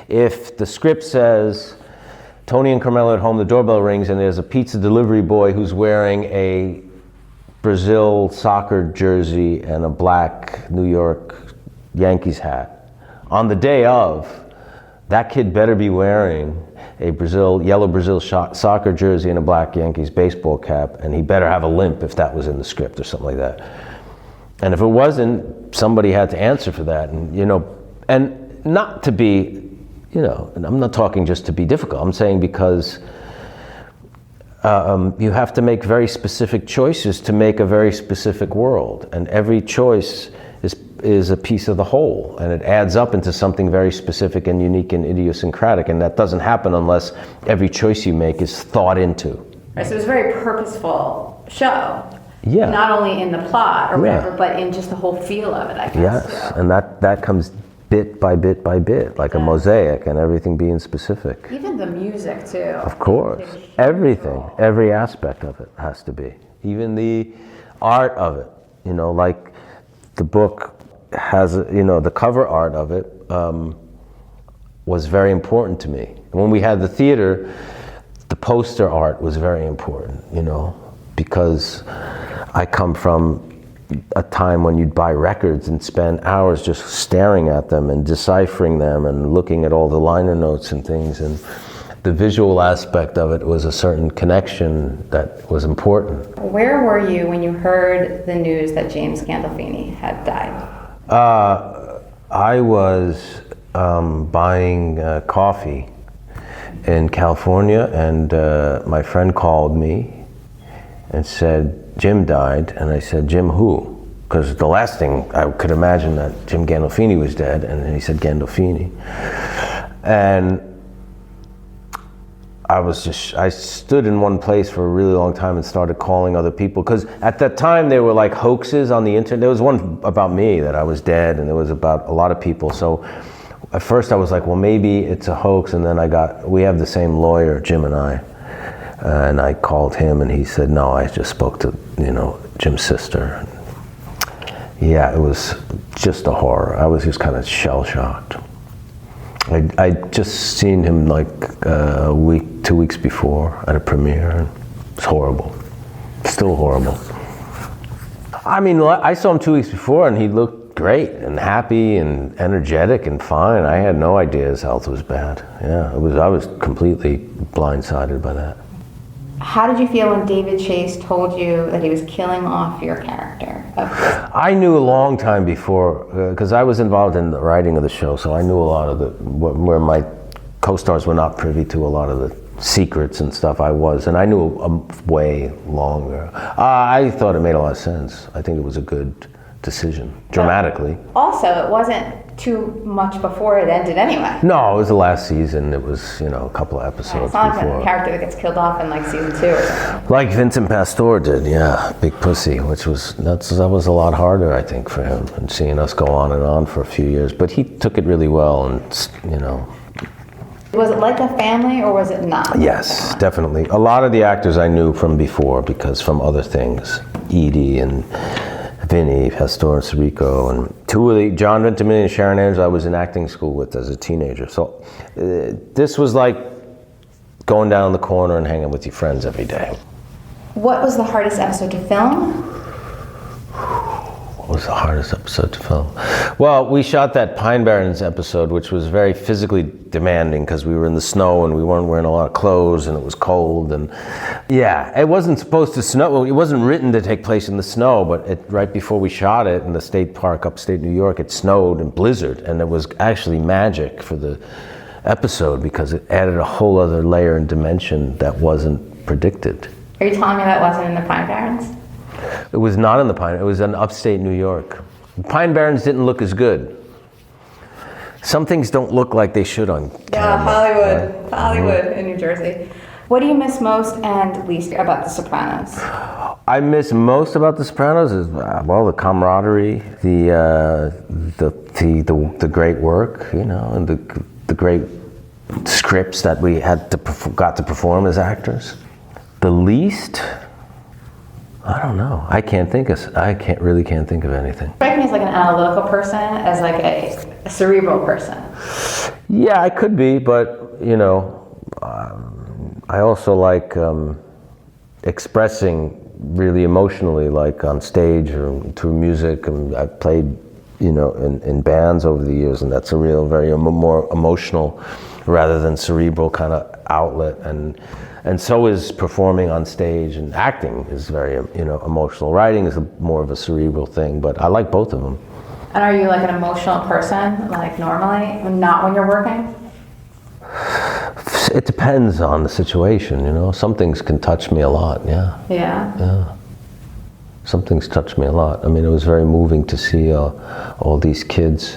if the script says, Tony and Carmelo at home, the doorbell rings, and there's a pizza delivery boy who's wearing a Brazil soccer jersey and a black New York Yankees hat. On the day of, that kid better be wearing a yellow Brazil soccer jersey and a black Yankees baseball cap, and he better have a limp if that was in the script or something like that. And if it wasn't, somebody had to answer for that. And and not to be, and I'm not talking just to be difficult. I'm saying because you have to make very specific choices to make a very specific world, and every choice is a piece of the whole, and it adds up into something very specific and unique and idiosyncratic, and that doesn't happen unless every choice you make is thought into. Right, so it was a very purposeful show. Yeah. Not only in the plot or whatever, but in just the whole feel of it, I guess. Yes, Yeah. and that comes bit by bit by bit, like a mosaic, and everything being specific. Even the music too. Of course, everything, every aspect of it has to be. Even the art of it, like the book has, the cover art of it was very important to me. When we had the theater, the poster art was very important, because I come from a time when you'd buy records and spend hours just staring at them and deciphering them and looking at all the liner notes and things, and the visual aspect of it was a certain connection that was important. Where were you when you heard the news that James Gandolfini had died? I was buying coffee in California, and my friend called me and said, Jim died, and I said, Jim who? Because the last thing I could imagine that Jim Gandolfini was dead, and he said Gandolfini. And I stood in one place for a really long time and started calling other people, because at that time there were like hoaxes on the internet. There was one about me that I was dead, and there was about a lot of people. So at first I was like, well, maybe it's a hoax, and then we have the same lawyer, Jim and I. And I called him, and he said, no, I just spoke to, Jim's sister. Yeah, it was just a horror. I was just kind of shell-shocked. I just seen him like a week, 2 weeks before at a premiere, and it's horrible. Still horrible. I mean, I saw him 2 weeks before, and he looked great and happy and energetic and fine. I had no idea his health was bad. Yeah, I was completely blindsided by that. How did you feel when David Chase told you that he was killing off your character? I knew a long time before, because I was involved in the writing of the show, so I knew a lot of where my co-stars were not privy to a lot of the secrets and stuff. I was, and I knew way longer. I thought it made a lot of sense. I think it was a good decision, dramatically. Also, it wasn't too much before it ended anyway. No, it was the last season. It was, a couple of episodes It's not before. like a character that gets killed off in like season 2 or something. Like Vincent Pastore did, yeah, Big Pussy, which was, that was a lot harder, I think, for him, and seeing us go on and on for a few years. But he took it really well, and, Was it like a family, or was it not? Yes, definitely. A lot of the actors I knew from before, because from other things, Edie and Vinny, Pastore, and Sirico, and two of the, John Ventimiglia and Sharon Andrews, I was in acting school with as a teenager. So this was like going down the corner and hanging with your friends every day. What was the hardest episode to film? What was the hardest episode to film? Well, we shot that Pine Barrens episode, which was very physically demanding because we were in the snow and we weren't wearing a lot of clothes and it was cold, and yeah, it wasn't supposed to snow. Well, it wasn't written to take place in the snow, but right before we shot it in the state park upstate New York, it snowed and blizzard, and it was actually magic for the episode because it added a whole other layer and dimension that wasn't predicted. Are you telling me that wasn't in the Pine Barrens? It was not in the Pine, it was in upstate New York. The Pine Barrens didn't look as good. Some things don't look like they should on camera. Yeah, Hollywood in New Jersey. What do you miss most and least about The Sopranos? I miss most about The Sopranos is, well, the camaraderie, the great work, and the great scripts that we got to perform as actors. The least, I don't know. I can't think of anything. Strike me as like an analytical person, as like a cerebral person. Yeah, I could be, but I also like expressing really emotionally, like on stage or through music. And I've played, in bands over the years, and that's a real, very more emotional, rather than cerebral kind of outlet. And so is performing on stage, and acting is very, emotional. Writing is more of a cerebral thing, but I like both of them. And are you like an emotional person, like normally, not when you're working? It depends on the situation, Some things can touch me a lot, yeah. Yeah? Yeah. Some things touch me a lot. I mean, it was very moving to see all these kids.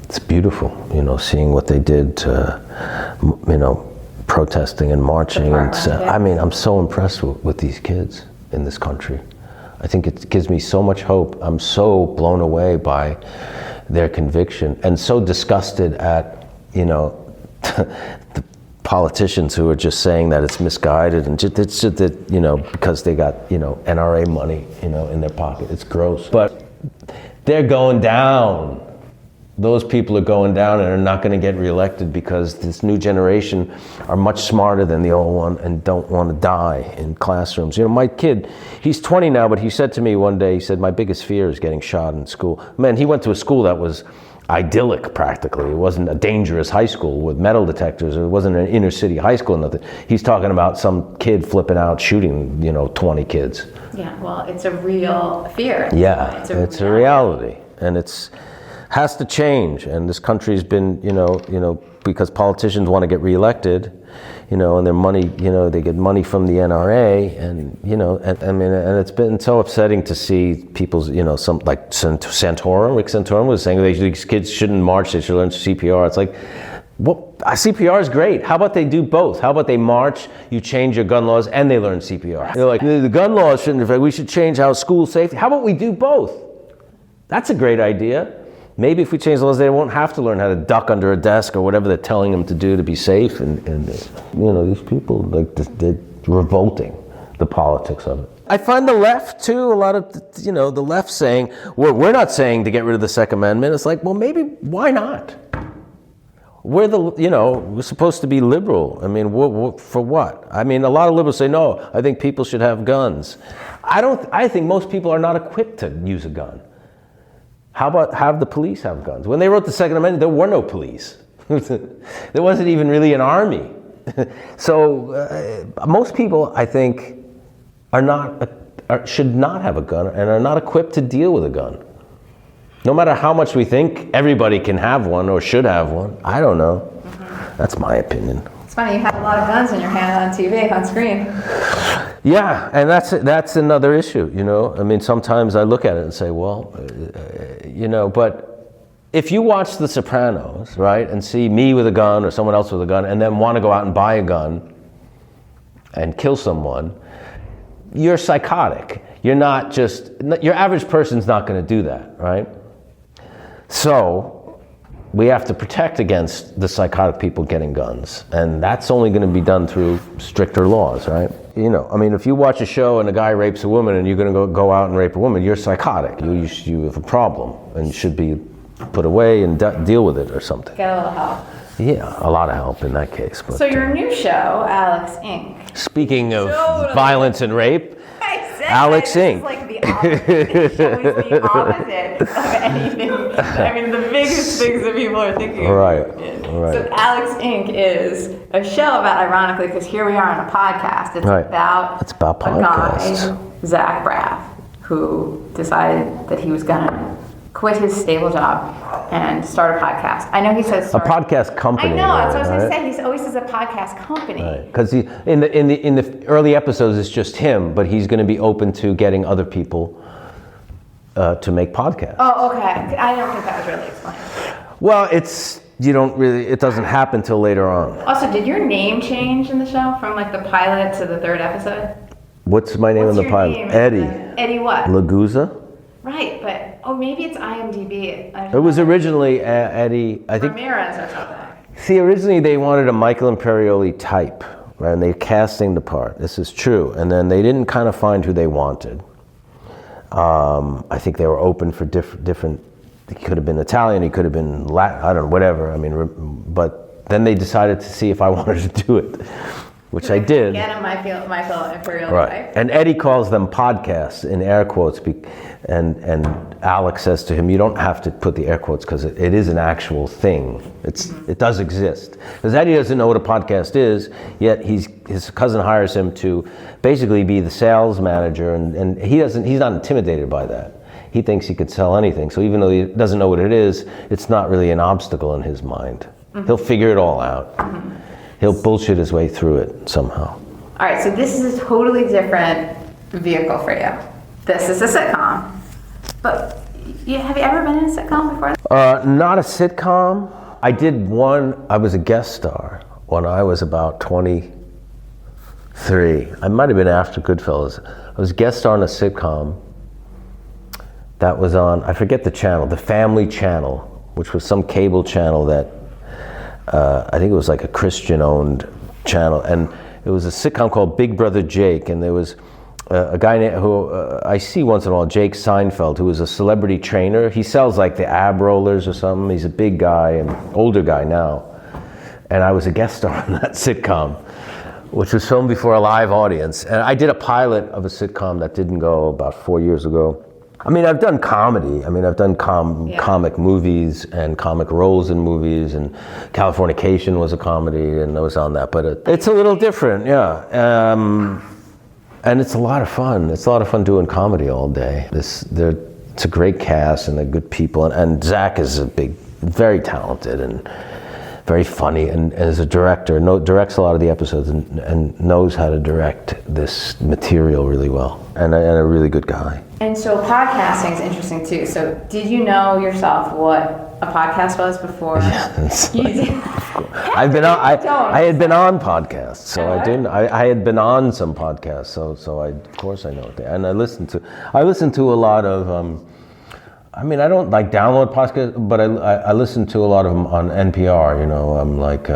It's beautiful, seeing what they did to, protesting and marching. And I mean, I'm so impressed with these kids in this country. I think it gives me so much hope. I'm so blown away by their conviction and so disgusted at, the politicians who are just saying that it's misguided and it's just that, because they got, NRA money, in their pocket. It's gross. But they're going down. Those people are going down and are not going to get reelected because this new generation are much smarter than the old one and don't want to die in classrooms. My kid, he's 20 now, but he said to me one day, he said, my biggest fear is getting shot in school. Man, he went to a school that was idyllic practically. It wasn't a dangerous high school with metal detectors. It wasn't an inner city high school, nothing. He's talking about some kid flipping out, shooting, 20 kids. Yeah, well, it's a real fear. Yeah, it's a reality. And has to change, and this country's been, because politicians want to get reelected, and their money, they get money from the NRA, and and it's been so upsetting to see people's, some like Santorum, Rick Santorum was saying these kids shouldn't march, they should learn CPR. It's like, well, CPR is great. How about they do both? How about they march, you change your gun laws, and they learn CPR? They're like, the gun laws shouldn't affect, we should change how school safety. How about we do both? That's a great idea. Maybe if we change the laws, they won't have to learn how to duck under a desk or whatever they're telling them to do to be safe. And these people, they're revolting, the politics of it. I find the left, too, a lot of, the left saying, we're not saying to get rid of the Second Amendment. It's like, well, maybe, why not? We're supposed to be liberal. I mean, for what? I mean, a lot of liberals say, no, I think people should have guns. I think most people are not equipped to use a gun. How about have the police have guns? When they wrote the Second Amendment, there were no police. There wasn't even really an army. So most people, I think, should not have a gun and are not equipped to deal with a gun. No matter how much we think everybody can have one or should have one, I don't know. Mm-hmm. That's my opinion. It's funny, you have a lot of guns in your hand on TV, on screen. Yeah, and that's another issue, I mean, sometimes I look at it and say, well, but if you watch The Sopranos, right, and see me with a gun or someone else with a gun and then want to go out and buy a gun and kill someone, you're psychotic. You're not just, your average person's not going to do that, right? So we have to protect against the psychotic people getting guns. And that's only going to be done through stricter laws, right? I mean, if you watch a show and a guy rapes a woman and you're going to go out and rape a woman, you're psychotic. You have a problem and should be put away and deal with it or something. Get a little help. Yeah, a lot of help in that case. But, so your new show, Alex Inc. Speaking of violence and rape, Alex Inc. It's like the opposite. The show is the opposite of anything. I mean, the biggest things that people are thinking. Right. So Alex Inc. is a show about, ironically, because here we are on a podcast. It's about podcasts. A guy, Zach Braff, who decided that he was going to quit his stable job and start a podcast. I know he says a podcast company. I know. That's what I was going to say. He always says a podcast company. Because in the early episodes it's just him, but he's going to be open to getting other people to make podcasts. Oh, okay. I don't think that was really explained. Well, it doesn't happen till later on. Also, did your name change in the show from like the pilot to the third episode? What's my name in the pilot? Eddie. Eddie what? Laguza. Right, but maybe it's IMDb. It was originally Eddie, I think. Ramirez or something. See, originally they wanted a Michael Imperioli type, right? And they're casting the part. This is true. And then they didn't kind of find who they wanted. I think they were open for different. He could have been Italian. He could have been Latin. I don't know, whatever. I mean, but then they decided to see if I wanted to do it, which I did. Get a Michael Imperioli right. type. And Eddie calls them podcasts in air quotes. And Alex says to him, you don't have to put the air quotes because it is an actual thing. It does exist. Because Eddie doesn't know what a podcast is, yet his cousin hires him to basically be the sales manager, and he's not intimidated by that. He thinks he could sell anything. So even though he doesn't know what it is, it's not really an obstacle in his mind. Mm-hmm. He'll figure it all out. Mm-hmm. He'll bullshit his way through it somehow. All right, so this is a totally different vehicle for you. This is a sitcom. But have you ever been in a sitcom before? Not a sitcom. I did one, I was a guest star when I was about 23. I might have been after Goodfellas. I was guest star on a sitcom that was on, I forget the channel, the Family Channel, which was some cable channel that I think it was like a Christian-owned channel, and it was a sitcom called Big Brother Jake, and there was a guy who I see once in a while, Jake Seinfeld, who was a celebrity trainer. He sells like the ab rollers or something. He's a big guy and older guy now. And I was a guest star on that sitcom, which was filmed before a live audience. And I did a pilot of a sitcom that didn't go about 4 years ago. I mean, I've done comedy. I mean, I've done comic movies and comic roles in movies, and Californication was a comedy, and I was on that. But it's a little different, yeah. And it's a lot of fun. It's a lot of fun doing comedy all day. It's a great cast, and they're good people. And Zach is very talented and very funny, and as a director, directs a lot of the episodes and knows how to direct this material really well. And a really good guy. And so podcasting is interesting too. So did you know yourself what a podcast was before? Yes. You did? I had been on podcasts, so I didn't. I had been on some podcasts, so of course I know it. And I listened to a lot of. I mean, I don't like download podcasts, but I listen to a lot of them on NPR. You know, like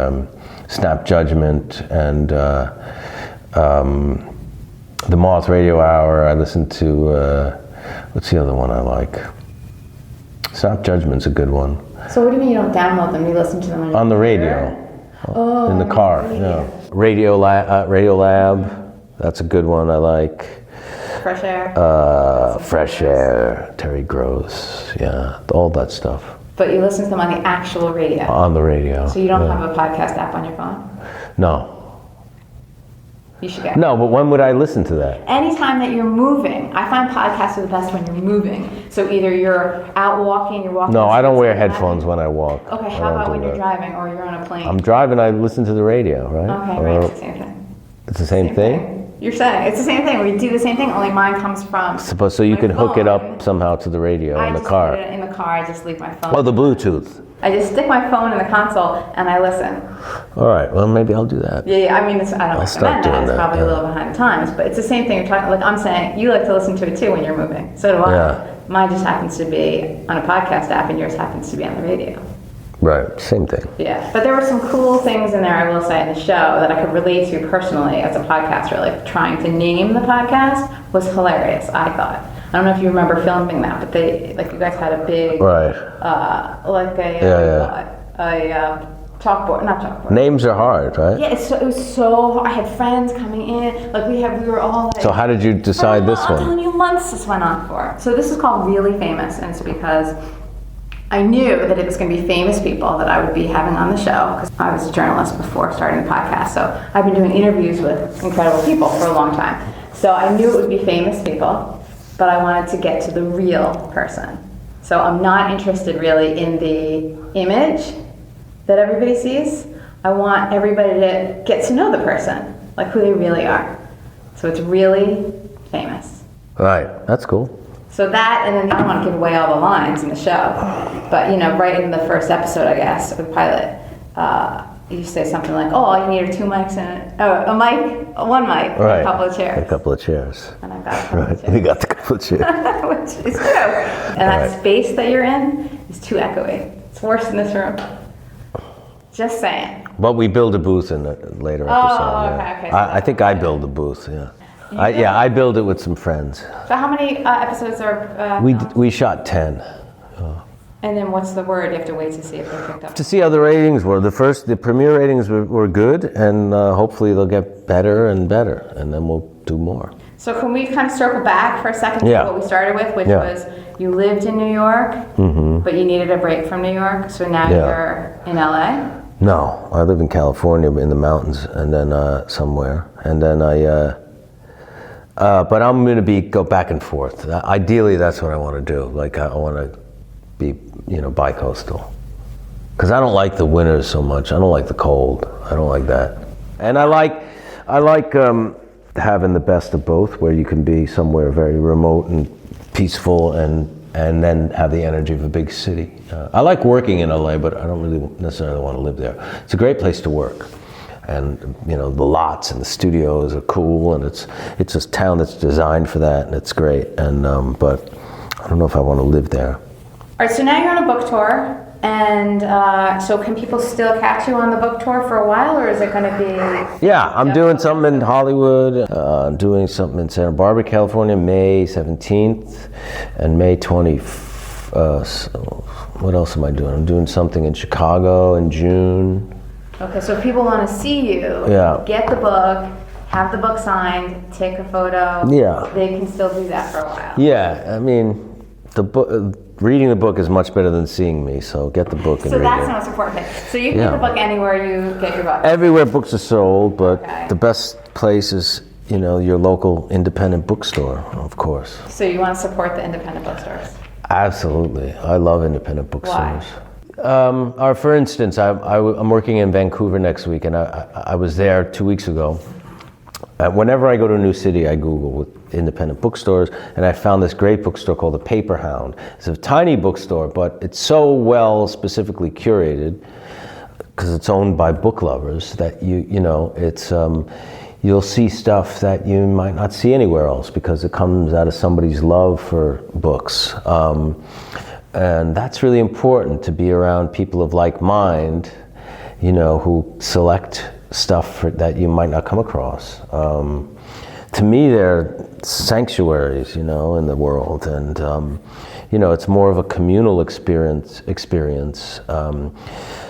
Snap Judgment and the Moth Radio Hour. I listen to what's the other one I like? Snap Judgment's a good one. So what do you mean you don't download them? You listen to them on the radio. Oh, in the car. Yeah. Radio Lab. That's a good one I like. Fresh Air. Fresh Air. Terry Gross. Yeah, all that stuff. But you listen to them on the actual radio. On the radio. So you don't have a podcast app on your phone? No. You should get No, but when would I listen to that? Anytime that you're moving. I find podcasts are the best when you're moving. So either you're out walking, you're walking. No, I don't wear headphones when I walk. Okay, how about when you're driving or you're on a plane? I'm driving, I listen to the radio, right? Okay, right, it's the same thing. It's the same thing? You're saying it's the same thing. We do the same thing, only mine comes from. So you can hook it up somehow to the radio in the car. I just put it in the car. I just leave my phone. Oh, the Bluetooth. I just stick my phone in the console and I listen. All right. Well, maybe I'll do that. Yeah. I mean, I don't recommend that. It's probably a little behind the times, but it's the same thing. You're talking. Like I'm saying, you like to listen to it too when you're moving. So do I. Yeah. Mine just happens to be on a podcast app, and yours happens to be on the radio. Right, same thing. Yeah, but there were some cool things in there, I will say, in the show that I could relate to personally as a podcaster. Like trying to name the podcast was hilarious, I thought. I don't know if you remember filming that, but you guys had a big, chalkboard, not chalkboard. Names are hard, right? Yeah, it was so hard. I had friends coming in, we were all like. So how did you decide this one? I'm telling you, months this went on for. So this is called Really Famous, and it's because I knew that it was going to be famous people that I would be having on the show, because I was a journalist before starting the podcast. So I've been doing interviews with incredible people for a long time. So I knew it would be famous people, but I wanted to get to the real person. So I'm not interested really in the image that everybody sees. I want everybody to get to know the person, like who they really are. So it's Really Famous. Right, that's cool. So that, and then I don't want to give away all the lines in the show, but right in the first episode, I guess, of the pilot, you say something like, "Oh, all you need are 2 mics and a mic, one mic, right. And a couple of chairs." A couple of chairs. And I've got a couple of chairs. You got the couple of chairs. Which is true. And that space that you're in is too echoey. It's worse in this room. Just saying. But we build a booth in the later episode. Oh, yeah. okay. I think I build a booth. Yeah. I build it with some friends. So how many episodes are? We shot 10. And then what's the word? You have to wait to see if they're picked up. To see how the ratings were. The premiere ratings were good, and hopefully they'll get better and better, and then we'll do more. So can we kind of circle back for a second to what we started with, which was you lived in New York, but you needed a break from New York, so now you're in LA? No, I live in California, in the mountains, and then somewhere, and then but I'm going to go back and forth. Ideally, that's what I want to do. Like I want to be, bi-coastal, because I don't like the winters so much. I don't like the cold. I don't like that. And I like having the best of both, where you can be somewhere very remote and peaceful, and then have the energy of a big city. I like working in LA, but I don't really necessarily want to live there. It's a great place to work. and the lots and the studios are cool, and it's a town that's designed for that, and it's great. And but I don't know if I want to live there. All right, so now you're on a book tour, and so can people still catch you on the book tour for a while, or is it going to be? Yeah, I'm doing something in Hollywood, doing something in Santa Barbara, California, May 17th, and May 20th. What else am I doing? I'm doing something in Chicago in June. Okay, so if people want to see you, get the book, have the book signed, take a photo. Yeah, they can still do that for a while. Yeah, I mean, the book. Reading the book is much better than seeing me, so get the book and read it. So that's the most important thing. So you can get the book anywhere you get your book? Everywhere books are sold, but the best place is, your local independent bookstore, of course. So you want to support the independent bookstores? Absolutely. I love independent bookstores. Why? For instance, I'm working in Vancouver next week, and I was there 2 weeks ago. Whenever I go to a new city, I Google with independent bookstores, and I found this great bookstore called the Paper Hound. It's a tiny bookstore, but it's so well specifically curated because it's owned by book lovers that it's you'll see stuff that you might not see anywhere else because it comes out of somebody's love for books. And that's really important, to be around people of like mind, who select stuff that you might not come across. To me, they're sanctuaries, in the world, and it's more of a communal experience.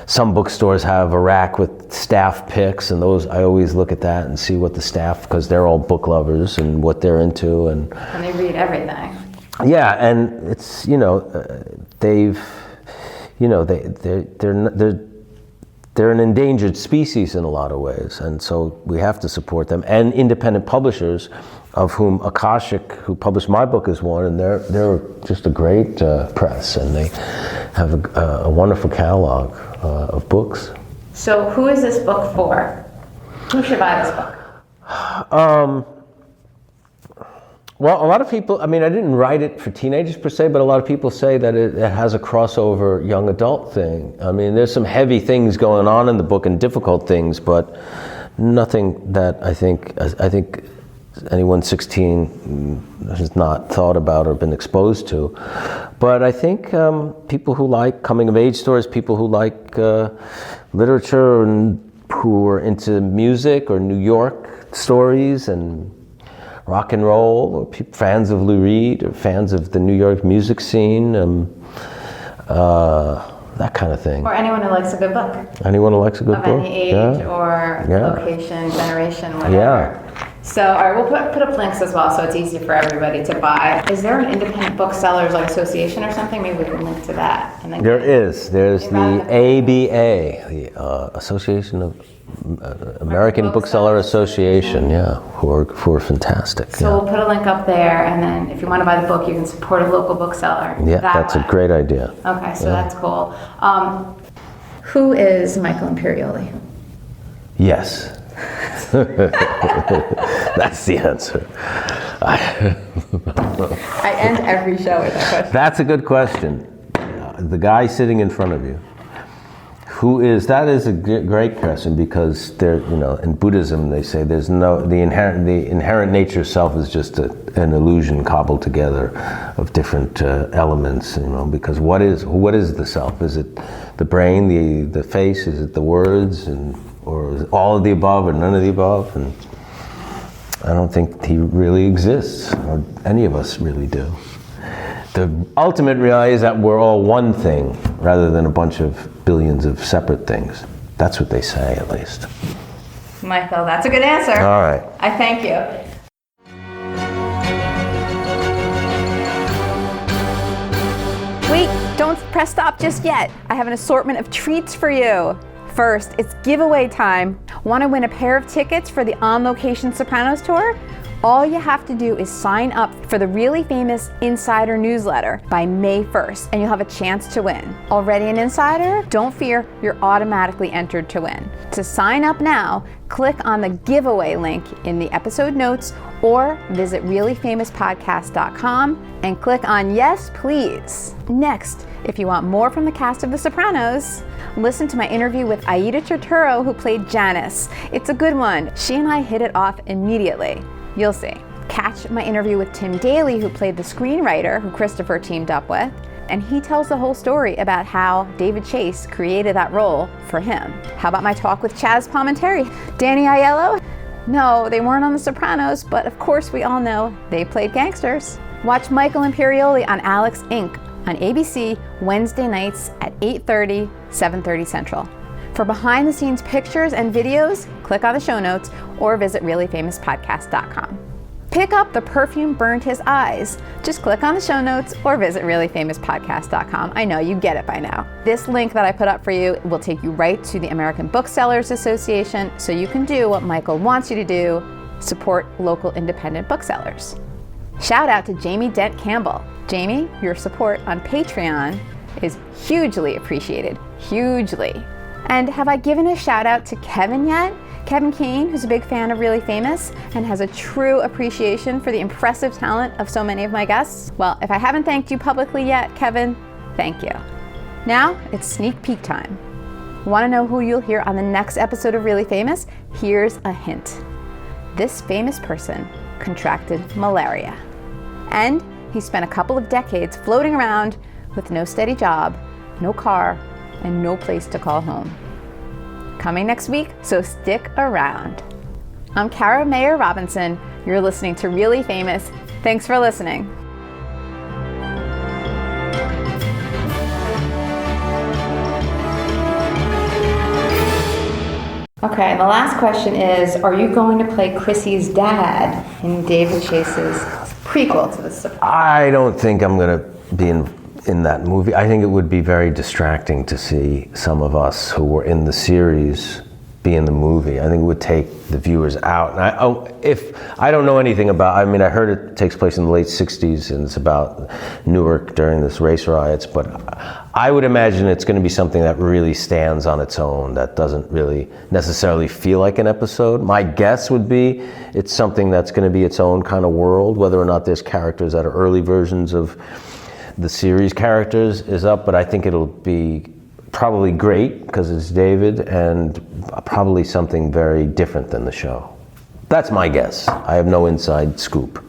Some bookstores have a rack with staff picks, and those I always look at that and see what the staff, because they're all book lovers and what they're into, and they read everything. Yeah, and it's they're an endangered species in a lot of ways, and so we have to support them. And independent publishers, of whom Akashic, who published my book, is one, and they're just a great press, and they have a wonderful catalog of books. So who is this book for? Who should buy this book? Well, a lot of people, I didn't write it for teenagers per se, but a lot of people say that it has a crossover young adult thing. There's some heavy things going on in the book and difficult things, but nothing that I think anyone 16 has not thought about or been exposed to. But I think people who like coming of age stories, people who like literature, and who are into music or New York stories and rock and roll, or fans of Lou Reed, or fans of the New York music scene, that kind of thing. Or anyone who likes a good book. Anyone who likes a good book. Of any age or location, generation, whatever. Yeah. So, all right, we'll put up links as well, so it's easy for everybody to buy. Is there an independent booksellers association or something? Maybe we can link to that. And then There's the ABA, the Association of American Bookseller Association, who are fantastic. So we'll put a link up there, and then if you want to buy the book, you can support a local bookseller. Yeah, that's a great idea. Okay, so that's cool. Who is Michael Imperioli? Yes. That's the answer. I end every show with that question. That's a good question. The guy sitting in front of you. That is a great question, because in Buddhism they say the inherent nature of self is just an illusion cobbled together of different elements, because what is the self? Is it the brain, the face? Is it the words, or is it all of the above or none of the above? And I don't think he really exists, or any of us really do. The ultimate reality is that we're all one thing, rather than a bunch of billions of separate things. That's what they say, at least. Michael, that's a good answer. All right. I thank you. Wait, don't press stop just yet. I have an assortment of treats for you. First, it's giveaway time. Want to win a pair of tickets for the On Location Sopranos tour? All you have to do is sign up for the Really Famous Insider newsletter by May 1st, and you'll have a chance to win. Already an insider? Don't fear, you're automatically entered to win. To sign up now, click on the giveaway link in the episode notes or visit reallyfamouspodcast.com and click on Yes, Please. Next, if you want more from the cast of The Sopranos, listen to my interview with Aida Turturro, who played Janice. It's a good one. She and I hit it off immediately. You'll see. Catch my interview with Tim Daly, who played the screenwriter who Christopher teamed up with, and he tells the whole story about how David Chase created that role for him. How about my talk with Chazz Palminteri? DANNY AIELLO? No, they weren't on The Sopranos, but of course we all know they played gangsters. Watch Michael Imperioli on Alex Inc. on ABC Wednesday nights at 8:30, 7:30 Central. For behind-the-scenes pictures and videos, click on the show notes or visit reallyfamouspodcast.com. Pick up the Perfume Burned His Eyes. Just click on the show notes or visit reallyfamouspodcast.com. I know you get it by now. This link that I put up for you will take you right to the American Booksellers Association, so you can do what Michael wants you to do, support local independent booksellers. Shout out to Jamie Dent Campbell. Jamie, your support on Patreon is hugely appreciated, hugely. And have I given a shout out to Kevin yet? Kevin Kane, who's a big fan of Really Famous and has a true appreciation for the impressive talent of so many of my guests. Well, if I haven't thanked you publicly yet, Kevin, thank you. Now it's sneak peek time. Want to know who you'll hear on the next episode of Really Famous? Here's a hint. This famous person contracted malaria. And he spent a couple of decades floating around with no steady job, no car, and no place to call home. Coming next week, so stick around. I'm Kara Mayer Robinson. You're listening to Really Famous. Thanks for listening. Okay, and the last question is, are you going to play Chrissy's dad in David Chase's prequel to The Sopranos? I don't think I'm going to be in that movie. I think it would be very distracting to see some of us who were in the series be in the movie. I think it would take the viewers out. And I don't know anything about, I mean, I heard it takes place in the late 60s and it's about Newark during this race riots, but I would imagine it's going to be something that really stands on its own, that doesn't really necessarily feel like an episode. My guess would be it's something that's going to be its own kind of world. Whether or not there's characters that are early versions of the series characters is up, but I think it'll be probably great because it's David, and probably something very different than the show. That's my guess. I have no inside scoop.